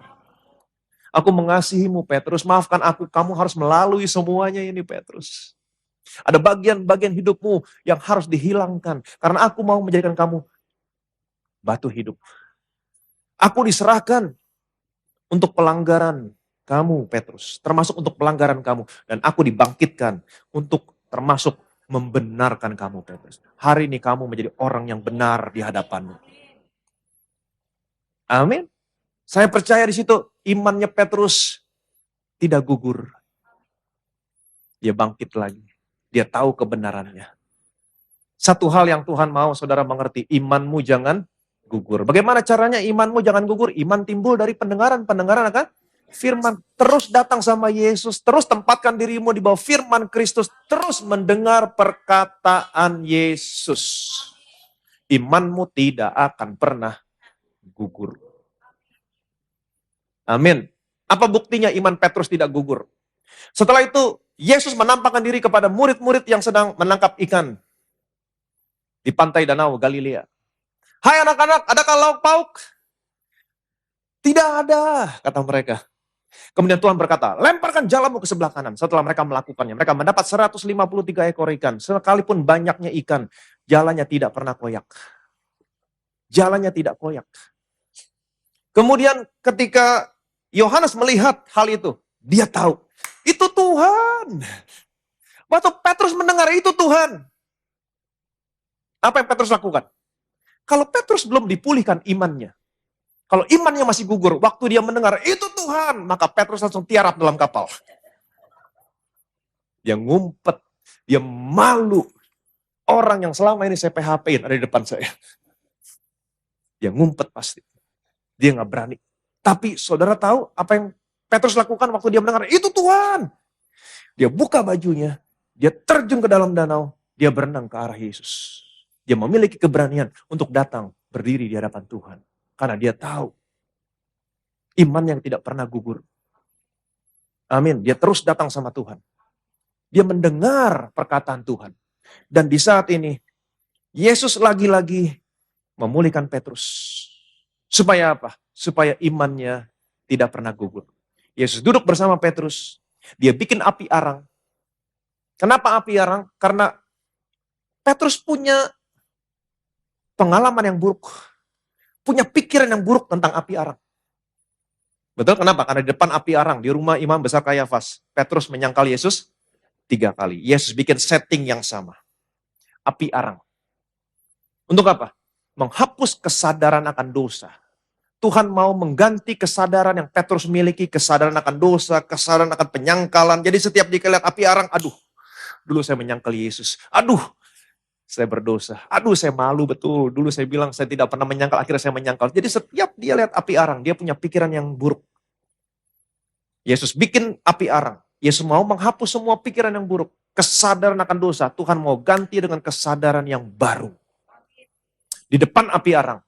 Aku mengasihimu Petrus, maafkan aku, kamu harus melalui semuanya ini Petrus. Ada bagian-bagian hidupmu yang harus dihilangkan. Karena aku mau menjadikan kamu batu hidup. Aku diserahkan untuk pelanggaran kamu Petrus. Termasuk untuk pelanggaran kamu. Dan aku dibangkitkan untuk termasuk membenarkan kamu Petrus. Hari ini kamu menjadi orang yang benar di hadapanmu. Amin. Saya percaya di situ imannya Petrus tidak gugur. Dia bangkit lagi. Dia tahu kebenarannya. Satu hal yang Tuhan mau saudara mengerti, imanmu jangan gugur. Bagaimana caranya imanmu jangan gugur? Iman timbul dari pendengaran akan firman. Terus datang sama Yesus, terus tempatkan dirimu di bawah firman Kristus, terus mendengar perkataan Yesus. Imanmu tidak akan pernah gugur. Amin. Apa buktinya iman Petrus tidak gugur? Setelah itu, Yesus menampakkan diri kepada murid-murid yang sedang menangkap ikan di pantai Danau Galilea. Hai anak-anak, adakah lauk pauk? Tidak ada, kata mereka. Kemudian Tuhan berkata, lemparkan jalamu ke sebelah kanan. Setelah mereka melakukannya, mereka mendapat 153 ekor ikan. Sekalipun banyaknya ikan, jalannya tidak pernah koyak. Jalannya tidak koyak. Kemudian ketika Yohanes melihat hal itu, dia tahu, itu Tuhan. Waktu Petrus mendengar itu Tuhan. Apa yang Petrus lakukan? Kalau Petrus belum dipulihkan imannya, kalau imannya masih gugur, waktu dia mendengar itu Tuhan, maka Petrus langsung tiarap dalam kapal. Dia ngumpet, dia malu. Orang yang selama ini saya PHP-in ada di depan saya. Dia ngumpet pasti. Dia nggak berani. Tapi saudara tahu apa yang Petrus lakukan waktu dia mendengar, itu Tuhan. Dia buka bajunya, dia terjun ke dalam danau, dia berenang ke arah Yesus. Dia memiliki keberanian untuk datang berdiri di hadapan Tuhan. Karena dia tahu iman yang tidak pernah gugur. Amin. Dia terus datang sama Tuhan. Dia mendengar perkataan Tuhan. Dan di saat ini, Yesus lagi-lagi memulihkan Petrus. Supaya apa? Supaya imannya tidak pernah gugur. Yesus duduk bersama Petrus. Dia bikin api arang. Kenapa api arang? Karena Petrus punya pengalaman yang buruk. Punya pikiran yang buruk tentang api arang. Betul? Kenapa? Karena di depan api arang, di rumah imam besar Kayafas, Petrus menyangkal Yesus 3 kali. Yesus bikin setting yang sama. Api arang. Untuk apa? Menghapus kesadaran akan dosa. Tuhan mau mengganti kesadaran yang Petrus miliki, kesadaran akan dosa, kesadaran akan penyangkalan. Jadi setiap dia lihat api arang, aduh, dulu saya menyangkal Yesus. Aduh, saya berdosa. Aduh, saya malu betul. Dulu saya bilang saya tidak pernah menyangkal, akhirnya saya menyangkal. Jadi setiap dia lihat api arang, dia punya pikiran yang buruk. Yesus bikin api arang. Yesus mau menghapus semua pikiran yang buruk. Kesadaran akan dosa. Tuhan mau ganti dengan kesadaran yang baru. Di depan api arang.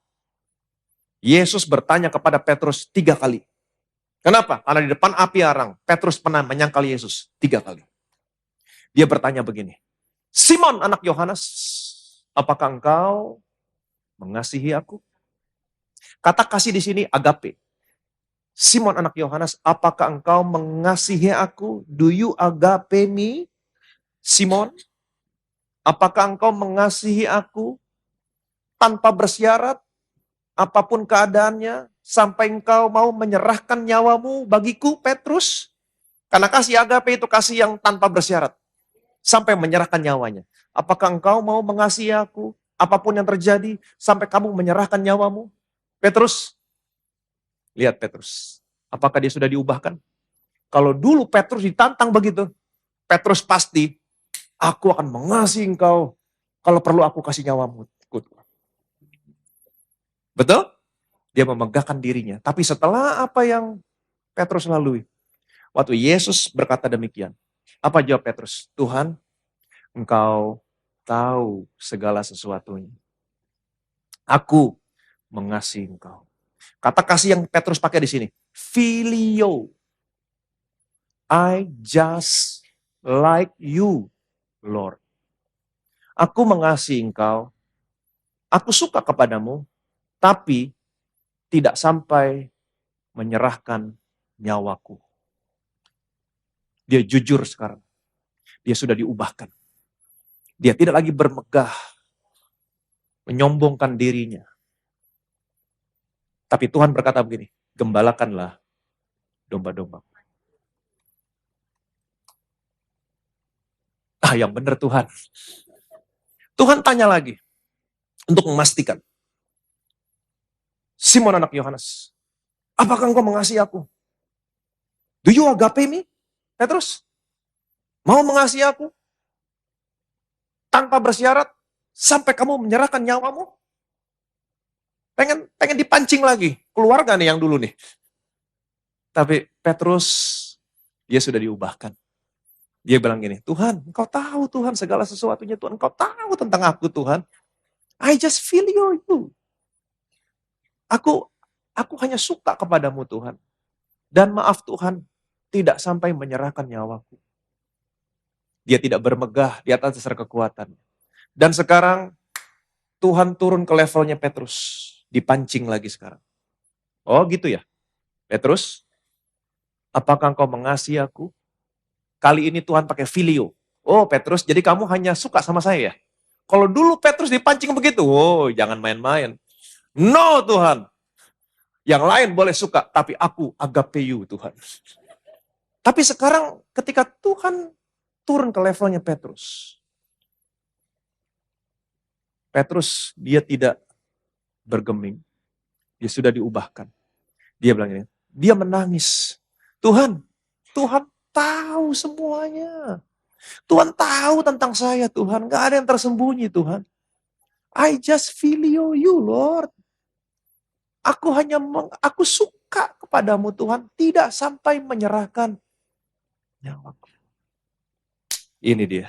Yesus bertanya kepada Petrus 3 kali. Kenapa? Karena di depan api arang, Petrus pernah menyangkal Yesus 3 kali. Dia bertanya begini. Simon anak Yohanes, apakah engkau mengasihi aku? Kata kasih di sini agape. Simon anak Yohanes, apakah engkau mengasihi aku? Do you agape me? Simon, apakah engkau mengasihi aku tanpa bersyarat? Apapun keadaannya, sampai engkau mau menyerahkan nyawamu bagiku, Petrus? Karena kasih agape itu kasih yang tanpa bersyarat. Sampai menyerahkan nyawanya. Apakah engkau mau mengasihi aku? Apapun yang terjadi, sampai kamu menyerahkan nyawamu? Petrus, lihat Petrus. Apakah dia sudah diubahkan? Kalau dulu Petrus ditantang begitu, Petrus pasti, aku akan mengasihi engkau. Kalau perlu aku kasih nyawamu. Betul? Dia memegahkan dirinya. Tapi setelah apa yang Petrus lalui, waktu Yesus berkata demikian, apa jawab Petrus? Tuhan, engkau tahu segala sesuatunya. Aku mengasihi engkau. Kata kasih yang Petrus pakai di sini, filio. I just like you, Lord. Aku mengasihi engkau. Aku suka kepadamu, tapi tidak sampai menyerahkan nyawaku. Dia jujur sekarang. Dia sudah diubahkan. Dia tidak lagi bermegah, menyombongkan dirinya. Tapi Tuhan berkata begini, gembalakanlah domba-domba. Yang benar Tuhan. Tuhan tanya lagi, untuk memastikan. Simon anak Yohanes, apakah engkau mengasihi aku? Do you agape me? Petrus, mau mengasihi aku? Tanpa bersyarat, sampai kamu menyerahkan nyawamu? Pengen dipancing lagi. Keluar gak nih yang dulu nih? Tapi Petrus, dia sudah diubahkan. Dia bilang gini, Tuhan, engkau tahu Tuhan segala sesuatunya Tuhan. Engkau tahu tentang aku Tuhan. I just feel you. Aku hanya suka kepadamu Tuhan. Dan maaf Tuhan, tidak sampai menyerahkan nyawaku. Dia tidak bermegah di atas dasar kekuatan. Dan sekarang Tuhan turun ke levelnya Petrus. Dipancing lagi sekarang. Oh gitu ya. Petrus, apakah engkau mengasihi aku? Kali ini Tuhan pakai filio. Oh Petrus, jadi kamu hanya suka sama saya ya? Kalau dulu Petrus dipancing begitu, oh jangan main-main. No Tuhan. Yang lain boleh suka, tapi aku agape you Tuhan. Tapi sekarang ketika Tuhan turun ke levelnya Petrus. Petrus dia tidak bergeming. Dia sudah diubahkan. Dia bilang ini, dia menangis. Tuhan tahu semuanya. Tuhan tahu tentang saya Tuhan. Gak ada yang tersembunyi Tuhan. I just feel you Lord. Aku suka kepadamu Tuhan, tidak sampai menyerahkan nyawaku. Ini dia.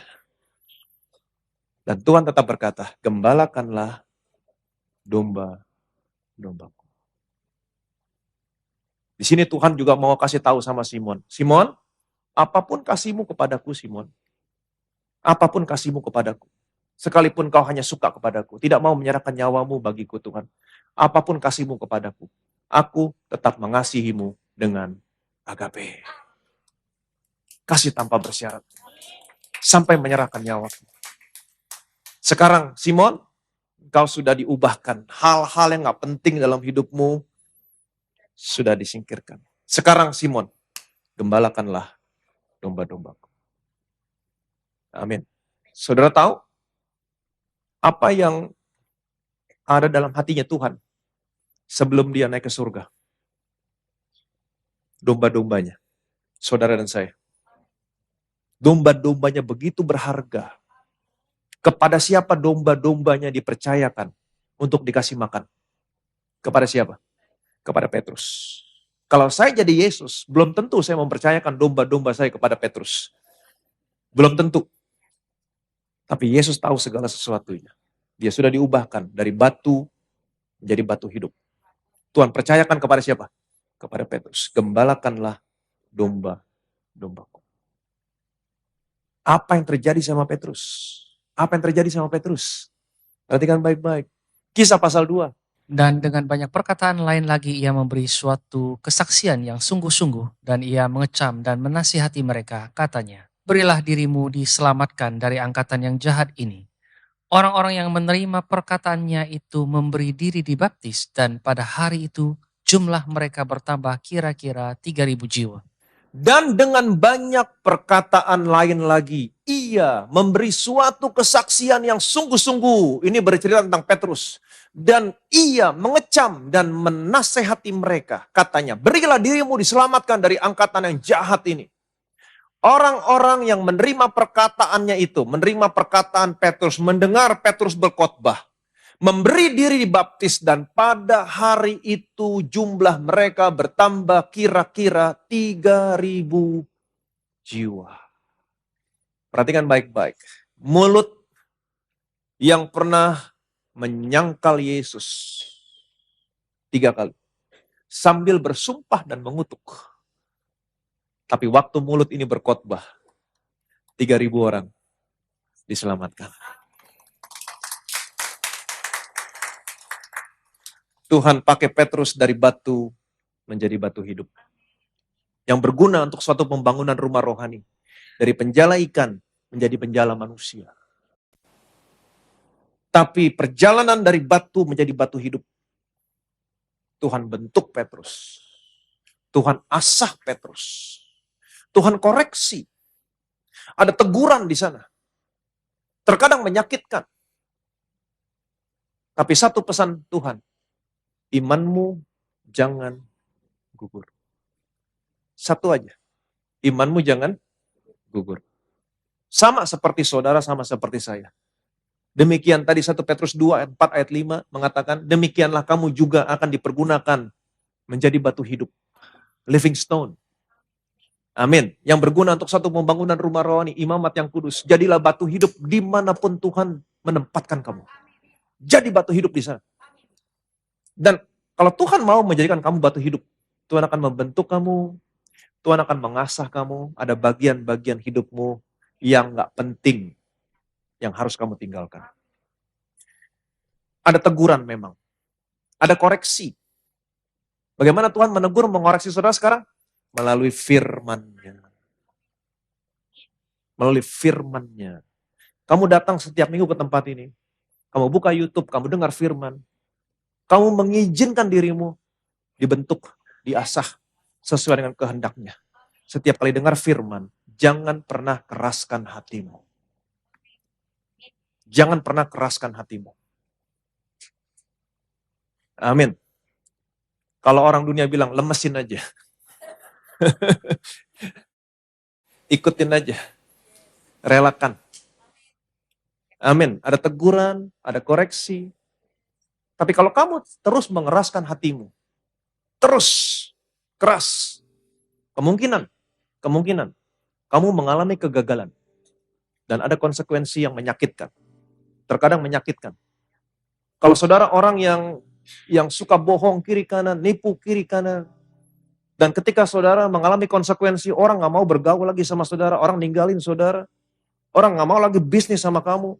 Dan Tuhan tetap berkata, gembalakanlah domba-dombaku. Di sini Tuhan juga mau kasih tahu sama Simon. Simon, apapun kasihmu kepadaku Simon. Apapun kasihmu kepadaku. Sekalipun kau hanya suka kepadaku, tidak mau menyerahkan nyawamu bagiku Tuhan. Apapun kasihmu kepadaku, aku tetap mengasihimu dengan agape. Kasih tanpa bersyarat. Sampai menyerahkan nyawaku. Sekarang Simon, kau sudah diubahkan. Hal-hal yang gak penting dalam hidupmu sudah disingkirkan. Sekarang Simon, gembalakanlah domba-dombaku. Amin. Saudara tahu apa yang ada dalam hatinya Tuhan sebelum dia naik ke surga? Domba-dombanya, saudara dan saya. Domba-dombanya begitu berharga. Kepada siapa domba-dombanya dipercayakan untuk dikasih makan? Kepada siapa? Kepada Petrus. Kalau saya jadi Yesus, belum tentu saya mempercayakan domba-domba saya kepada Petrus. Belum tentu. Tapi Yesus tahu segala sesuatunya. Dia sudah diubahkan dari batu menjadi batu hidup. Tuhan percayakan kepada siapa? Kepada Petrus. Gembalakanlah domba-dombaku. Apa yang terjadi sama Petrus? Apa yang terjadi sama Petrus? Perhatikan baik-baik. Kisah pasal 2. Dan dengan banyak perkataan lain lagi ia memberi suatu kesaksian yang sungguh-sungguh dan ia mengecam dan menasihati mereka, katanya, berilah dirimu diselamatkan dari angkatan yang jahat ini. Orang-orang yang menerima perkataannya itu memberi diri dibaptis dan pada hari itu jumlah mereka bertambah kira-kira 3.000 jiwa. Dan dengan banyak perkataan lain lagi, ia memberi suatu kesaksian yang sungguh-sungguh. Ini bercerita tentang Petrus. Dan ia mengecam dan menasehati mereka. Katanya, berilah dirimu diselamatkan dari angkatan yang jahat ini. Orang-orang yang menerima perkataannya itu, menerima perkataan Petrus, mendengar Petrus berkhotbah, memberi diri dibaptis, dan pada hari itu jumlah mereka bertambah kira-kira 3.000 jiwa. Perhatikan baik-baik. Mulut yang pernah menyangkal Yesus 3 kali. Sambil bersumpah dan mengutuk. Tapi waktu mulut ini berkhotbah, 3.000 orang diselamatkan. Tuhan pakai Petrus dari batu menjadi batu hidup. Yang berguna untuk suatu pembangunan rumah rohani. Dari penjala ikan menjadi penjala manusia. Tapi perjalanan dari batu menjadi batu hidup. Tuhan bentuk Petrus. Tuhan asah Petrus. Tuhan koreksi. Ada teguran di sana. Terkadang menyakitkan. Tapi satu pesan Tuhan. Imanmu jangan gugur. Satu aja. Imanmu jangan gugur. Sama seperti saudara, sama seperti saya. Demikian tadi 1 Petrus 2 ayat 4 ayat 5 mengatakan, demikianlah kamu juga akan dipergunakan menjadi batu hidup. Living stone. Amin. Yang berguna untuk satu pembangunan rumah rohani, imamat yang kudus. Jadilah batu hidup dimanapun Tuhan menempatkan kamu. Jadi batu hidup di sana. Dan kalau Tuhan mau menjadikan kamu batu hidup, Tuhan akan membentuk kamu, Tuhan akan mengasah kamu, ada bagian-bagian hidupmu yang gak penting, yang harus kamu tinggalkan. Ada teguran memang, ada koreksi. Bagaimana Tuhan menegur, mengoreksi saudara sekarang? Melalui firman-Nya. Melalui firman-Nya. Kamu datang setiap minggu ke tempat ini, kamu buka YouTube, kamu dengar firman, kamu mengizinkan dirimu dibentuk, diasah sesuai dengan kehendak-Nya. Setiap kali dengar firman, jangan pernah keraskan hatimu. Jangan pernah keraskan hatimu. Amin. Kalau orang dunia bilang, lemesin aja. Ikutin aja. Relakan. Amin. Ada teguran, ada koreksi. Tapi kalau kamu terus mengeraskan hatimu, terus keras, kemungkinan kamu mengalami kegagalan. Dan ada konsekuensi yang menyakitkan. Terkadang menyakitkan. Kalau saudara orang yang suka bohong kiri kanan, nipu kiri kanan, dan ketika saudara mengalami konsekuensi, orang gak mau bergaul lagi sama saudara, orang ninggalin saudara, orang gak mau lagi bisnis sama kamu.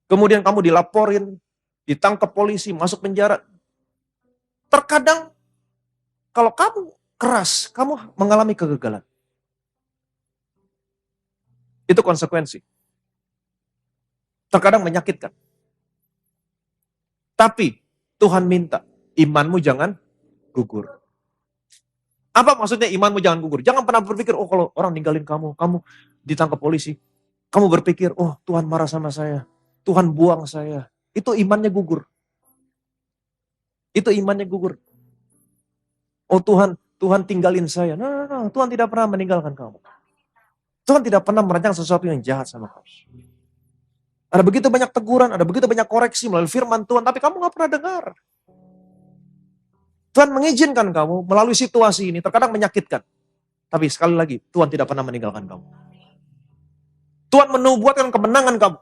Kemudian kamu dilaporin, ditangkap polisi, masuk penjara. Terkadang kalau kamu keras, kamu mengalami kegagalan. Itu konsekuensi. Terkadang menyakitkan. Tapi Tuhan minta imanmu jangan gugur. Apa maksudnya imanmu jangan gugur? Jangan pernah berpikir, oh kalau orang ninggalin kamu ditangkap polisi. Kamu berpikir, oh Tuhan marah sama saya. Tuhan buang saya. Itu imannya gugur. Itu imannya gugur. Oh Tuhan tinggalin saya. No. Tuhan tidak pernah meninggalkan kamu. Tuhan tidak pernah merancang sesuatu yang jahat sama kamu. Ada begitu banyak teguran, ada begitu banyak koreksi melalui firman Tuhan, tapi kamu gak pernah dengar. Tuhan mengizinkan kamu melalui situasi ini, terkadang menyakitkan. Tapi sekali lagi, Tuhan tidak pernah meninggalkan kamu. Tuhan menubuatkan kemenangan kamu.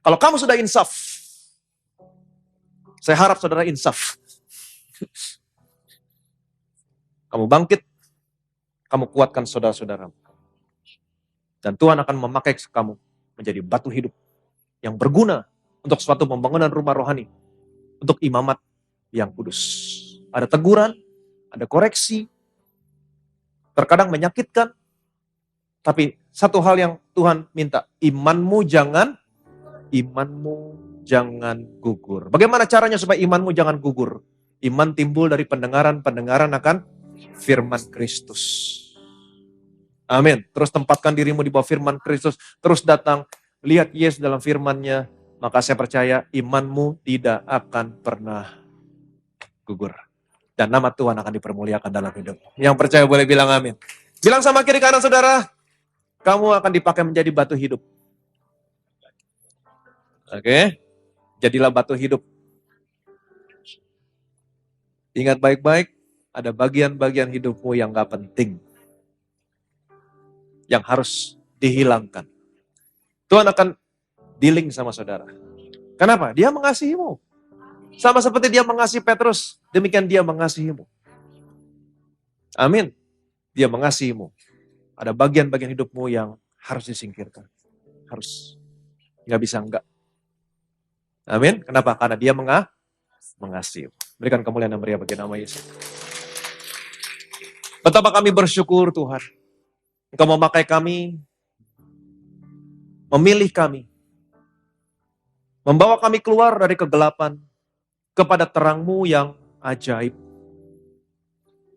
Kalau kamu sudah insaf, saya harap saudara insaf. Kamu bangkit, kamu kuatkan saudara-saudaramu. Dan Tuhan akan memakai kamu menjadi batu hidup yang berguna untuk suatu pembangunan rumah rohani, untuk imamat yang kudus. Ada teguran, ada koreksi, terkadang menyakitkan, tapi satu hal yang Tuhan minta, imanmu jangan gugur. Bagaimana caranya supaya imanmu jangan gugur? Iman timbul dari pendengaran akan firman Kristus. Amin. Terus tempatkan dirimu di bawah firman Kristus. Terus datang, lihat Yesus dalam firman-Nya. Maka saya percaya imanmu tidak akan pernah gugur. Dan nama Tuhan akan dipermuliakan dalam hidupmu. Yang percaya boleh bilang amin. Bilang sama kiri kanan saudara, kamu akan dipakai menjadi batu hidup. Oke? Jadilah batu hidup. Ingat baik-baik, ada bagian-bagian hidupmu yang gak penting. Yang harus dihilangkan. Tuhan akan dealing sama saudara. Kenapa? Dia mengasihimu. Sama seperti dia mengasihi Petrus, demikian dia mengasihimu. Amin. Dia mengasihimu. Ada bagian-bagian hidupmu yang harus disingkirkan. Harus. Nggak bisa enggak. Amin. Kenapa? Karena dia mengasihi. Berikan kemuliaan dan meriah bagi nama Yesus. Betapa kami bersyukur Tuhan. Engkau memakai kami, memilih kami, membawa kami keluar dari kegelapan kepada terang-Mu yang ajaib.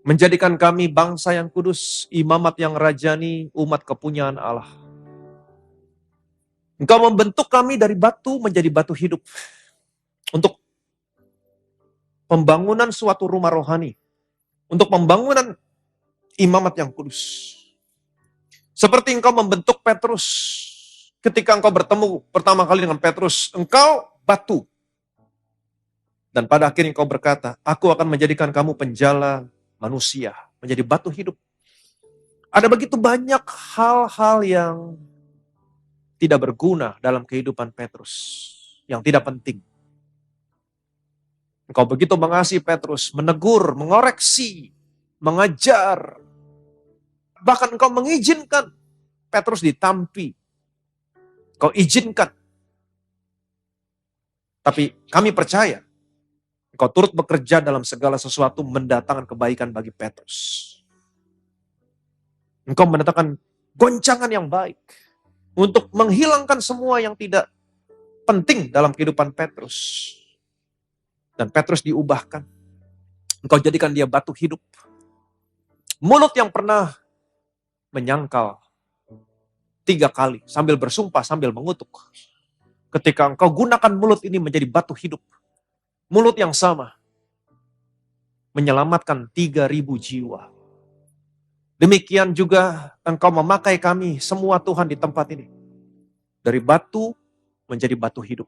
Menjadikan kami bangsa yang kudus, imamat yang rajani, umat kepunyaan Allah. Engkau membentuk kami dari batu menjadi batu hidup. Untuk pembangunan suatu rumah rohani. Untuk pembangunan imamat yang kudus. Seperti engkau membentuk Petrus. Ketika engkau bertemu pertama kali dengan Petrus, engkau batu. Dan pada akhirnya engkau berkata, aku akan menjadikan kamu penjala manusia. Menjadi batu hidup. Ada begitu banyak hal-hal yang tidak berguna dalam kehidupan Petrus. Yang tidak penting. Engkau begitu mengasihi Petrus, menegur, mengoreksi, mengajar. Bahkan engkau mengizinkan Petrus ditampi. Kau izinkan. Tapi kami percaya, engkau turut bekerja dalam segala sesuatu mendatangkan kebaikan bagi Petrus. Engkau mendatangkan goncangan yang baik. Untuk menghilangkan semua yang tidak penting dalam kehidupan Petrus. Dan Petrus diubahkan. Engkau jadikan dia batu hidup. Mulut yang pernah menyangkal 3 kali sambil bersumpah, sambil mengutuk. Ketika engkau gunakan mulut ini menjadi batu hidup. Mulut yang sama menyelamatkan 3.000 jiwa. Demikian juga engkau memakai kami semua Tuhan di tempat ini. Dari batu menjadi batu hidup.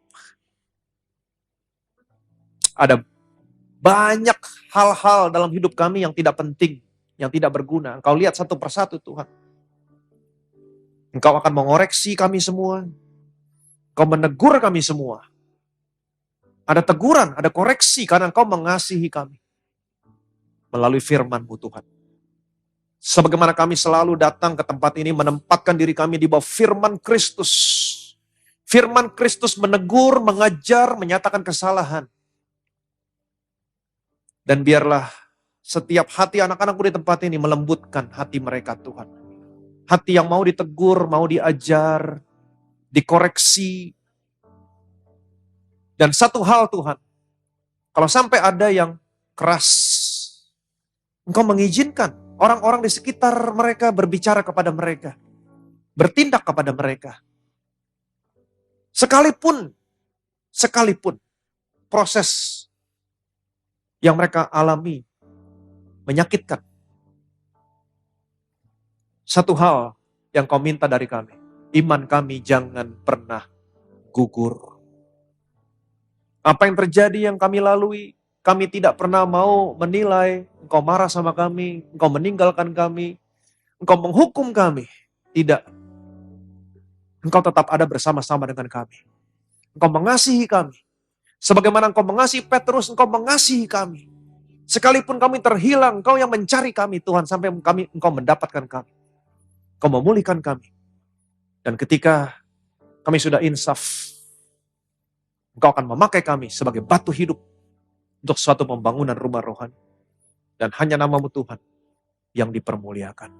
Ada banyak hal-hal dalam hidup kami yang tidak penting, yang tidak berguna. Engkau lihat satu persatu Tuhan. Engkau akan mengoreksi kami semua. Engkau menegur kami semua. Ada teguran, ada koreksi karena Engkau mengasihi kami. Melalui firman-Mu Tuhan. Sebagaimana kami selalu datang ke tempat ini menempatkan diri kami di bawah firman Kristus. Firman Kristus menegur, mengajar, menyatakan kesalahan. Dan biarlah setiap hati anak-anakku di tempat ini melembutkan hati mereka Tuhan. Hati yang mau ditegur, mau diajar, dikoreksi. Dan satu hal Tuhan, kalau sampai ada yang keras, Engkau mengizinkan orang-orang di sekitar mereka berbicara kepada mereka, bertindak kepada mereka. Sekalipun proses yang mereka alami menyakitkan. Satu hal yang Kau minta dari kami, iman kami jangan pernah gugur. Apa yang terjadi yang kami lalui, kami tidak pernah mau menilai, Engkau marah sama kami, Engkau meninggalkan kami, Engkau menghukum kami. Tidak. Engkau tetap ada bersama-sama dengan kami. Engkau mengasihi kami. Sebagaimana Engkau mengasihi Petrus, Engkau mengasihi kami. Sekalipun kami terhilang, Engkau yang mencari kami Tuhan, sampai Engkau mendapatkan kami. Engkau memulihkan kami. Dan ketika kami sudah insaf, Engkau akan memakai kami sebagai batu hidup untuk suatu pembangunan rumah rohani. Dan hanya nama-Mu Tuhan yang dipermuliakan.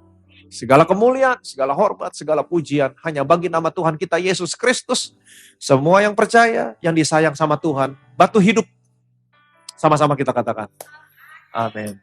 Segala kemuliaan, segala hormat, segala pujian hanya bagi nama Tuhan kita Yesus Kristus. Semua yang percaya, yang disayang sama Tuhan, batu hidup. Sama-sama kita katakan. Amin.